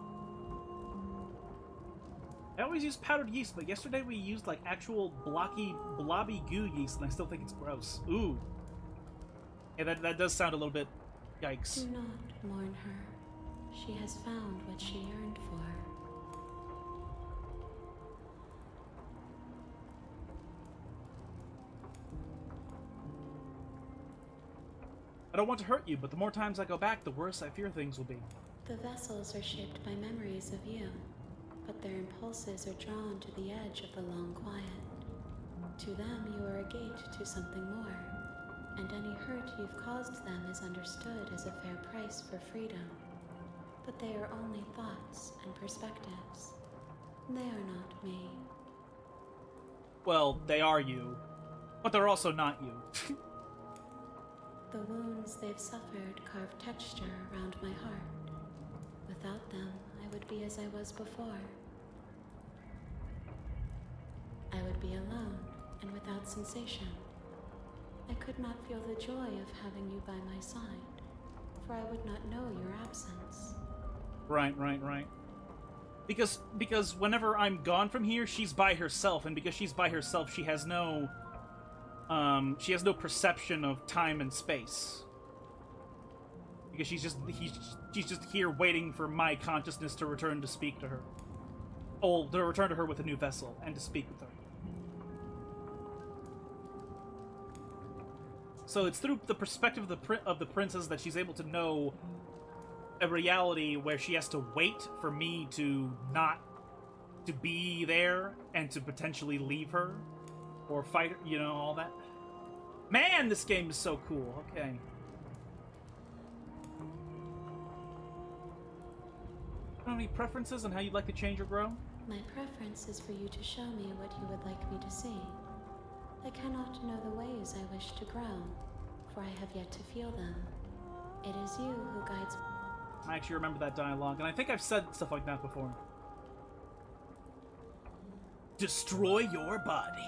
I always use powdered yeast, but yesterday we used like actual blobby goo yeast and I still think it's gross. Ooh. Yeah, that does sound a little bit yikes. Do not mourn her. She has found what she yearned for. I don't want to hurt you, but the more times I go back, the worse I fear things will be. The vessels are shaped by memories of you. but their impulses are drawn to the edge of the long quiet. To them, you are a gate to something more, and any hurt you've caused them is understood as a fair price for freedom. But they are only thoughts and perspectives. They are not me. Well, they are you, but they're also not you. The wounds they've suffered carve texture around my heart. Without them, I would be as I was before. I would be alone and without sensation. I could not feel the joy of having you by my side, for I would not know your absence. Right. Because whenever I'm gone from here, she's by herself, and because she's by herself, she has no perception of time and space. Because she's just here waiting for my consciousness to return to speak to her. Oh, to return to her with a new vessel and to speak with her. So it's through the perspective of the princess that she's able to know a reality where she has to wait for me to not to be there and to potentially leave her or fight her, you know, all that. Man, this game is so cool. Okay. Any preferences on how you'd like to change or grow? My preference is for you to show me what you would like me to see. I cannot know the ways I wish to grow, for I have yet to feel them. It is you who guides me. I actually remember that dialogue, and I think I've said stuff like that before. Destroy your body.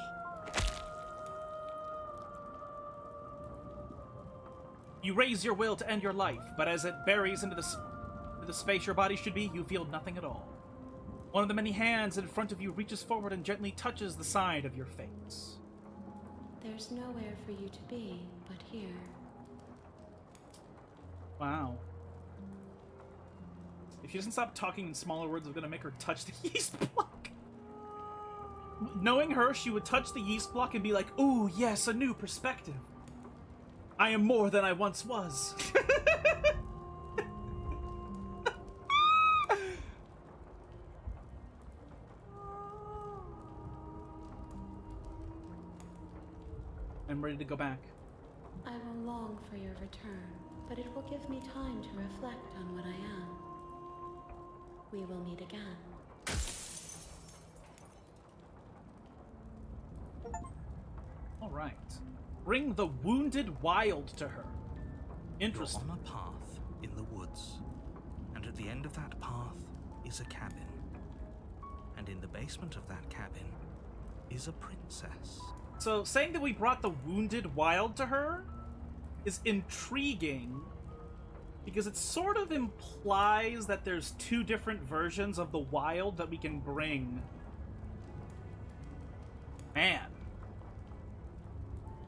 You raise your will to end your life, but as it buries into the space your body should be, you feel nothing at all. One of the many hands in front of you reaches forward and gently touches the side of your face. There's nowhere for you to be but here. Wow. If she doesn't stop talking in smaller words, I'm gonna make her touch the yeast block. Knowing her, she would touch the yeast block and be like, "Ooh, yes, a new perspective. I am more than I once was." I'm ready to go back. I will long for your return, but it will give me time to reflect on what I am. We will meet again. All right. Bring the wounded wild to her. Interesting. You're on a path in the woods, and at the end of that path is a cabin. And in the basement of that cabin is a princess. So, saying that we brought the wounded wild to her is intriguing, because it sort of implies that there's two different versions of the wild that we can bring. Man.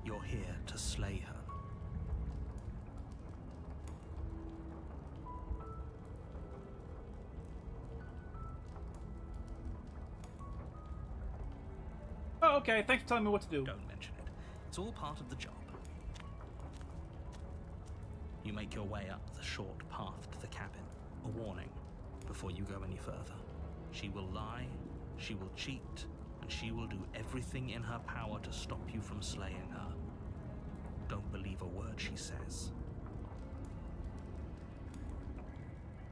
You're here to slay her. Oh, okay. Thanks for telling me what to do. Don't mention it. It's all part of the job. You make your way up the short path to the cabin. A warning before you go any further. She will lie, she will cheat, and she will do everything in her power to stop you from slaying her. Don't believe a word she says.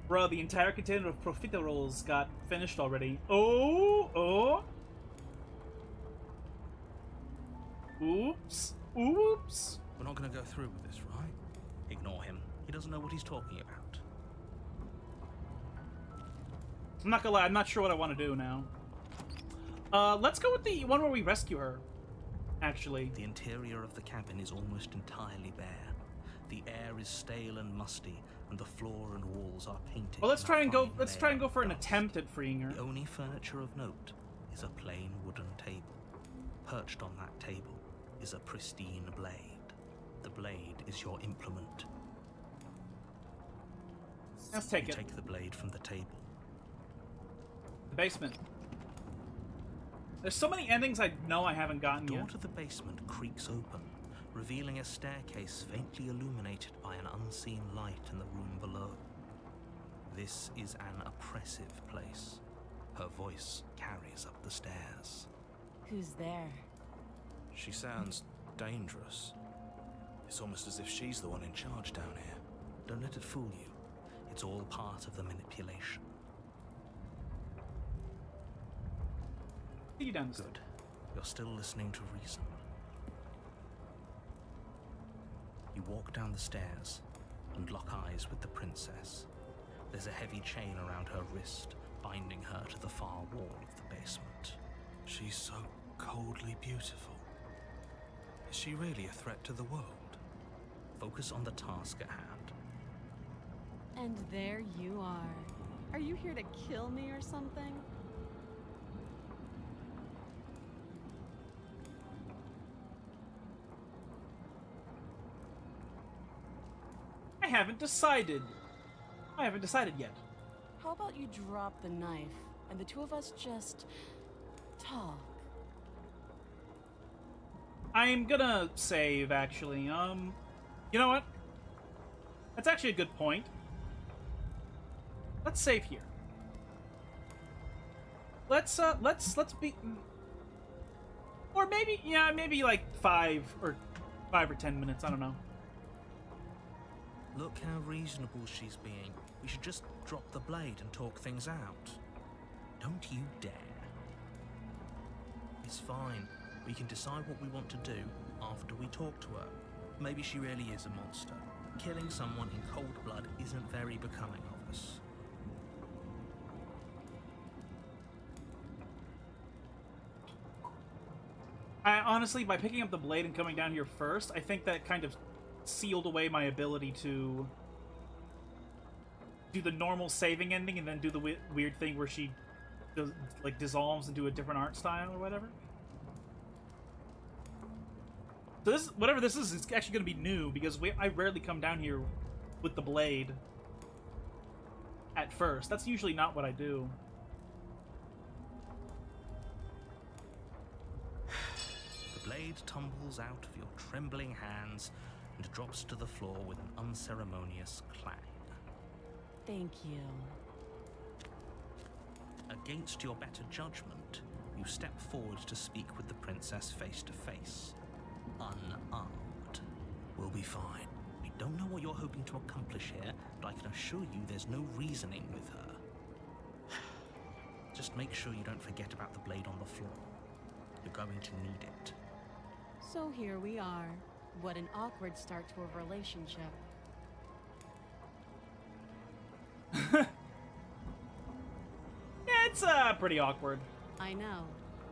Bro, the entire container of profiteroles got finished already. Oh! Oops. We're not going to go through with this, right? Ignore him. He doesn't know what he's talking about. I'm not gonna lie, I'm not sure what I want to do now. Let's go with the one where we rescue her, actually. The interior of the cabin is almost entirely bare. The air is stale and musty, and the floor and walls are painted. Well, let's in a try and go fine for an layer of dust. attempt at freeing her. The only furniture of note is a plain wooden table. Perched on that table is a pristine blade. The blade is your implement. Let's take You it. take the blade from the table. The basement. There's so many endings I know I haven't gotten The door yet. to the basement creaks open, revealing a staircase faintly illuminated by an unseen light in the room below. This is an oppressive place. Her voice carries up the stairs. Who's there? She sounds dangerous. It's almost as if she's the one in charge down here. Don't let it fool you. It's all part of the manipulation. See you down the stairs. Good. You're still listening to reason. You walk down the stairs and lock eyes with the princess. There's a heavy chain around her wrist, binding her to the far wall of the basement. She's so coldly beautiful. Is she really a threat to the world? Focus on the task at hand. And there you are. Are you here to kill me or something? I haven't decided. I haven't decided yet. How about you drop the knife and the two of us just talk? I'm gonna save, actually. You know what? That's actually a good point. Let's save here. Let's be, or maybe, yeah, maybe like 5 or 10 minutes. I don't know. Look how reasonable she's being. We should just drop the blade and talk things out. Don't you dare. It's fine. We can decide what we want to do after we talk to her. Maybe she really is a monster. Killing someone in cold blood isn't very becoming of us. I honestly, by picking up the blade and coming down here first, I think that kind of sealed away my ability to do the normal saving ending and then do the weird thing where she does, like, dissolves into a different art style or whatever. So this, whatever this is, it's actually going to be new because I rarely come down here with the blade at first. That's usually not what I do. The blade tumbles out of your trembling hands and drops to the floor with an unceremonious clang. Thank you. Against your better judgment, you step forward to speak with the princess face to face. Unarmed. We'll be fine. We don't know what you're hoping to accomplish here, but I can assure you there's no reasoning with her. Just make sure you don't forget about the blade on the floor. You're going to need it. So here we are. What an awkward start to a relationship. Yeah, it's pretty awkward. I know.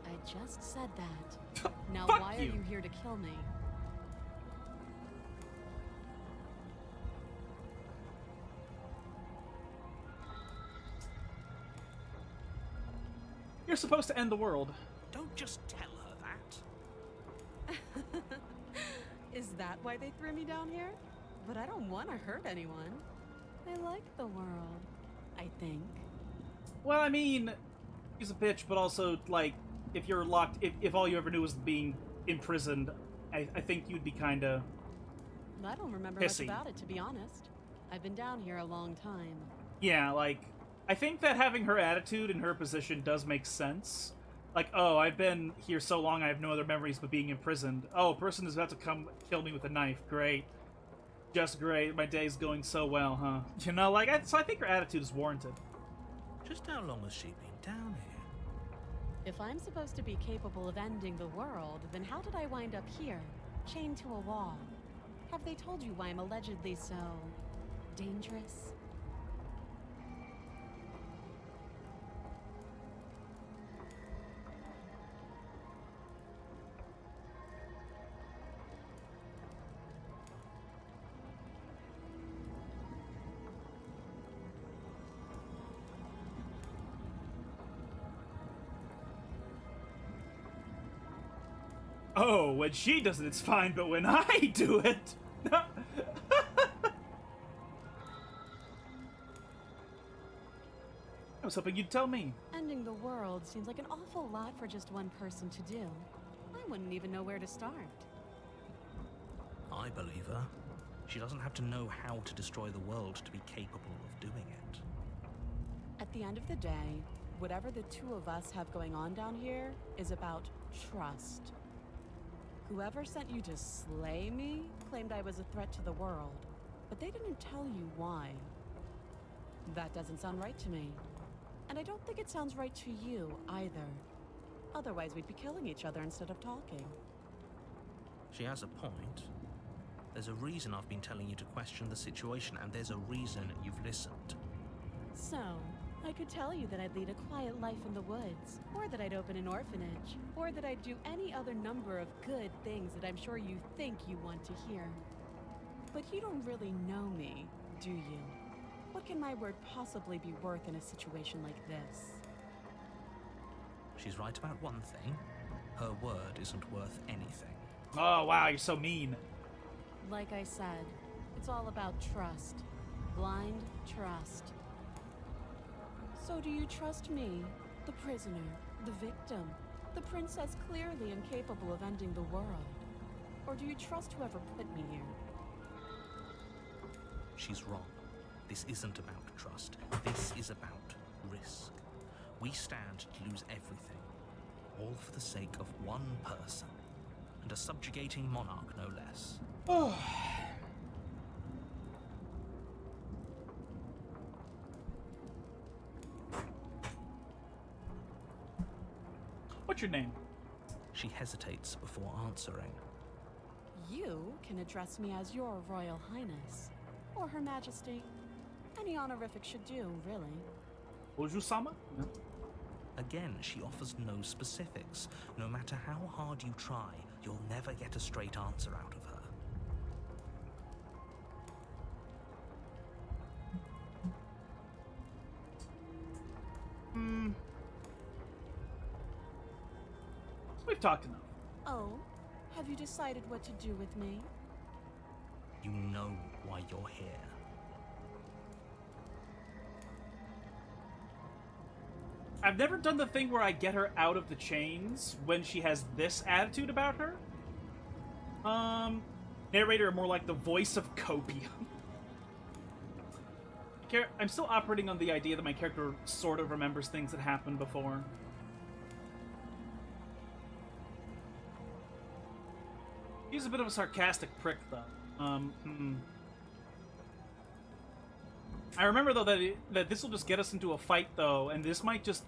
I just said that. Now Fuck why you. are you here to kill me? You're supposed to end the world. Don't just tell her that. Is that why they threw me down here? But I don't want to hurt anyone. I like the world, I think. Well, I mean, he's a bitch, but also, like, if you're locked, if all you ever knew was being imprisoned, I think you'd be kind of I don't remember pissy. much about it, to be honest. I've been down here a long time. Yeah, like, I think that having her attitude and her position does make sense. Like, oh, I've been here so long, I have no other memories but being imprisoned. Oh, a person is about to come kill me with a knife. Great. Just great. My day's going so well, huh? You know, like, so I think her attitude is warranted. Just how long has she been down here? If I'm supposed to be capable of ending the world, then how did I wind up here, chained to a wall? Have they told you why I'm allegedly so dangerous? Oh, when she does it, it's fine, but when I do it... I was hoping you'd tell me. Ending the world seems like an awful lot for just one person to do. I wouldn't even know where to start. I believe her. She doesn't have to know how to destroy the world to be capable of doing it. At the end of the day, Whatever the two of us have going on down here is about trust. Whoever sent you to slay me claimed I was a threat to the world, but they didn't tell you why. That doesn't sound right to me. And I don't think it sounds right to you either. Otherwise, we'd be killing each other instead of talking. She has a point. There's a reason I've been telling you to question the situation, and there's a reason you've listened. So, I could tell you that I'd lead a quiet life in the woods, or that I'd open an orphanage, or that I'd do any other number of good things that I'm sure you think you want to hear. But you don't really know me, do you? What can my word possibly be worth in a situation like this? She's right about one thing. Her word isn't worth anything. Oh, wow, you're so mean. Like I said, it's all about trust. Blind trust. So do you trust me, the prisoner, the victim, the princess clearly incapable of ending the world? Or do you trust whoever put me here? She's wrong. This isn't about trust. This is about risk. We stand to lose everything, all for the sake of one person, and a subjugating monarch, no less. Oh. What's your name? She hesitates before answering. You can address me as your Royal Highness, or Her Majesty. Any honorific should do, really. Oju-sama? No. Again, she offers no specifics. No matter how hard you try, you'll never get a straight answer out of her. We've talked enough. Oh, have you decided what to do with me? You know why you're here. I've never done the thing where I get her out of the chains when she has this attitude about her. Narrator, more like the voice of copium. I'm still operating on the idea that my character sort of remembers things that happened before. He's a bit of a sarcastic prick, though. I remember, though, that this will just get us into a fight, though, and this might just...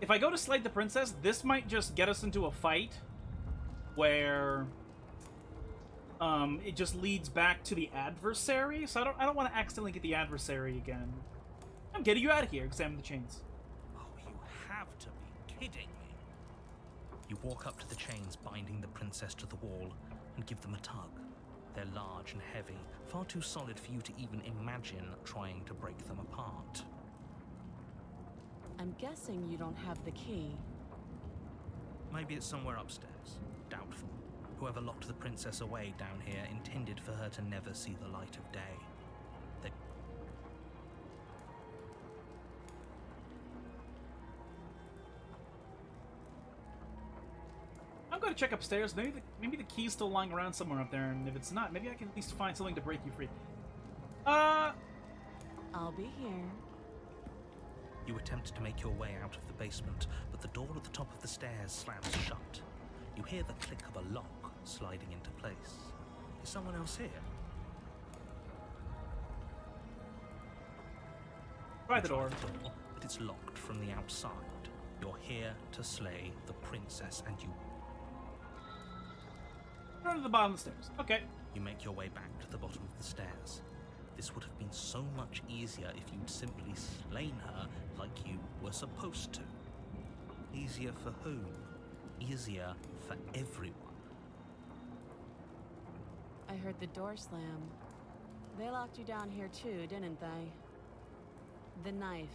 If I go to slay the princess, this might just get us into a fight where it just leads back to the adversary, so I don't want to accidentally get the adversary again. I'm getting you out of here. Examine the chains. Oh, you have to be kidding me. You walk up to the chains binding the princess to the wall and give them a tug. They're large and heavy, far too solid for you to even imagine trying to break them apart. I'm guessing you don't have the key. Maybe it's somewhere upstairs. Doubtful. Whoever locked the princess away down here intended for her to never see the light of day. They... I'm going to check upstairs. Maybe the key's still lying around somewhere up there, and if it's not, maybe I can at least find something to break you free. I'll be here. You attempt to make your way out of the basement, but the door at the top of the stairs slams shut. You hear the click of a lock sliding into place. Is someone else here? Try the door. But it's locked from the outside. You're here to slay the princess, and you... Run to the bottom of the stairs. Okay. You make your way back to the bottom of the stairs. This would have been so much easier if you'd simply slain her like you were supposed to. Easier for whom? Easier for everyone. I heard the door slam. They locked you down here too, didn't they? The knife.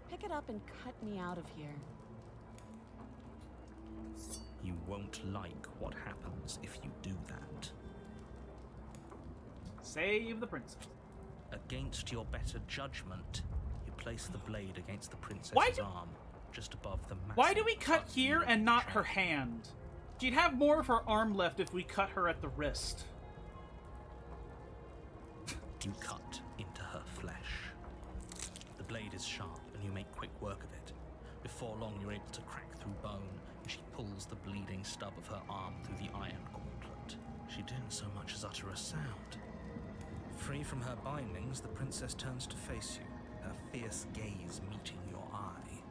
Pick it up and cut me out of here. You won't like what happens if you do that. Save the princess. Against your better judgment, you place the blade against the princess's arm, just above the massive... Why do we cut here and not her hand? She'd have more of her arm left if we cut her at the wrist. You cut into her flesh. The blade is sharp, and you make quick work of it. Before long, you're able to crack through bone, and she pulls the bleeding stub of her arm through the iron gauntlet. She didn't so much as utter a sound. Free from her bindings, the princess turns to face you, her fierce gaze meeting your eye.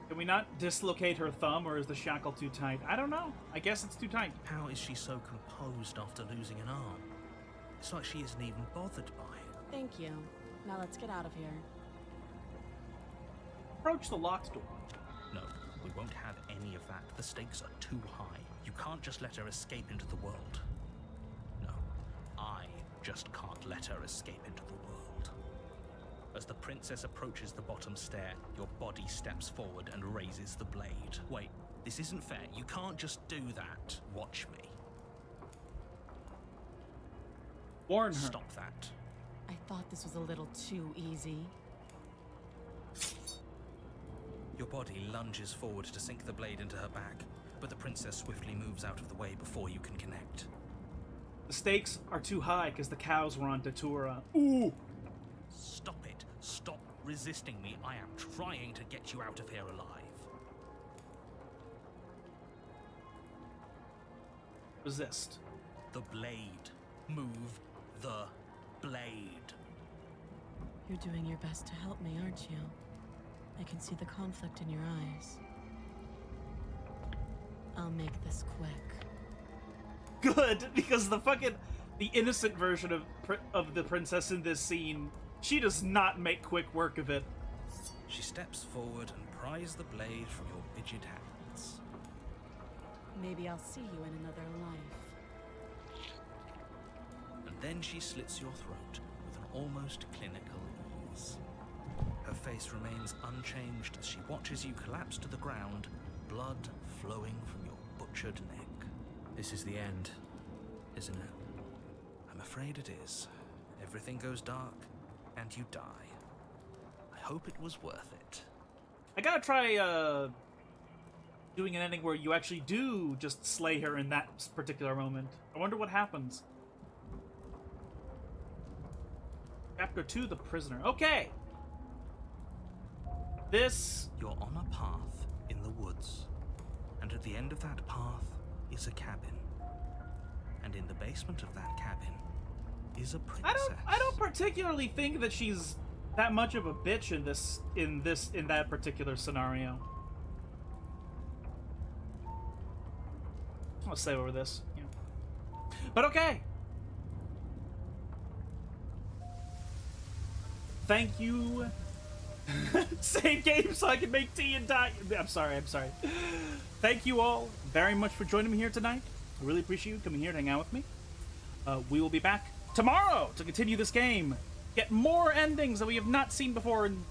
Can we not dislocate her thumb, or is the shackle too tight? I don't know. I guess it's too tight. How is she so composed after losing an arm? It's like she isn't even bothered by it. Thank you. Now let's get out of here. Approach the locked door. No, we won't have any of that. The stakes are too high. You can't just let her escape into the world. No, I just can't let her escape into the world. As the princess approaches the bottom stair, your body steps forward and raises the blade. Wait, this isn't fair. You can't just do that. Watch me. Warn her. Stop that. I thought this was a little too easy. Your body lunges forward to sink the blade into her back, but the princess swiftly moves out of the way before you can connect. The stakes are too high because the cows were on Datura. Ooh! Stop it. Stop resisting me. I am trying to get you out of here alive. Resist. The blade. Move the blade. You're doing your best to help me, aren't you? I can see the conflict in your eyes. I'll make this quick. Good, because the innocent version of the princess in this scene, she does not make quick work of it. She steps forward and pries the blade from your rigid hands. Maybe I'll see you in another life. And then she slits your throat with an almost clinical ease. Her face remains unchanged as she watches you collapse to the ground, blood flowing from your butchered neck. This is the end, isn't it? I'm afraid it is. Everything goes dark, and you die. I hope it was worth it. I gotta try doing an ending where you actually do just slay her in that particular moment. I wonder what happens. Chapter 2, The Prisoner. Okay! This... You're on a path in the woods, and at the end of that path is a cabin. And in the basement of that cabin is a princess. I don't particularly think that she's that much of a bitch in that particular scenario. I'll save over this. Yeah. But okay. Thank you. Save game so I can make tea and die. I'm sorry. Thank you all very much for joining me here tonight. I really appreciate you coming here to hang out with me. We will be back tomorrow to continue this game, get more endings that we have not seen before, and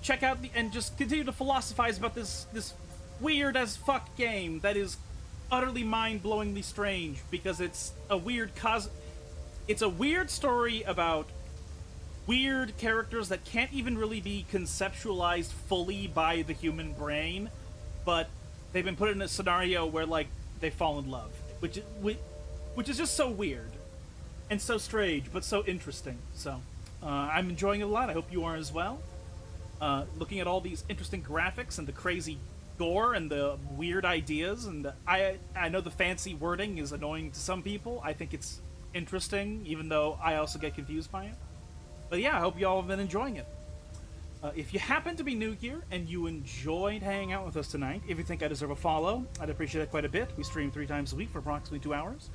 check out and just continue to philosophize about this weird as fuck game that is utterly mind-blowingly strange because it's a weird it's a weird story about weird characters that can't even really be conceptualized fully by the human brain, but they've been put in a scenario where like they fall in love, which is just so weird and so strange, but so interesting. So I'm enjoying it a lot. I hope you are as well. Looking at all these interesting graphics and the crazy gore and the weird ideas, and I know the fancy wording is annoying to some people. I think it's interesting, even though I also get confused by it. But yeah, I hope you all have been enjoying it. If you happen to be new here and you enjoyed hanging out with us tonight, if you think I deserve a follow, I'd appreciate it quite a bit. We stream 3 times a week for approximately 2 hours.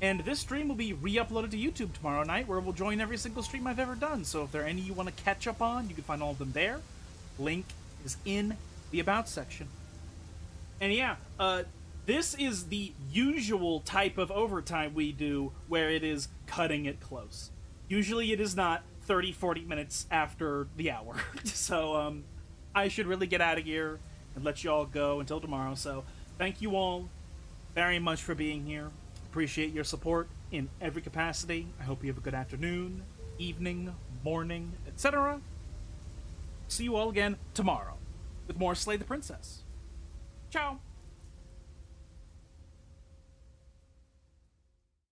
And this stream will be re-uploaded to YouTube tomorrow night, where we'll join every single stream I've ever done. So if there are any you want to catch up on, you can find all of them there. Link is in the About section. And yeah, this is the usual type of overtime we do, where it is cutting it close. Usually it is not 30-40 minutes after the hour. So I should really get out of here and let you all go until tomorrow. So thank you all very much for being here. Appreciate your support in every capacity. I hope you have a good afternoon, evening, morning, etc. See you all again tomorrow with more Slay the Princess. Ciao!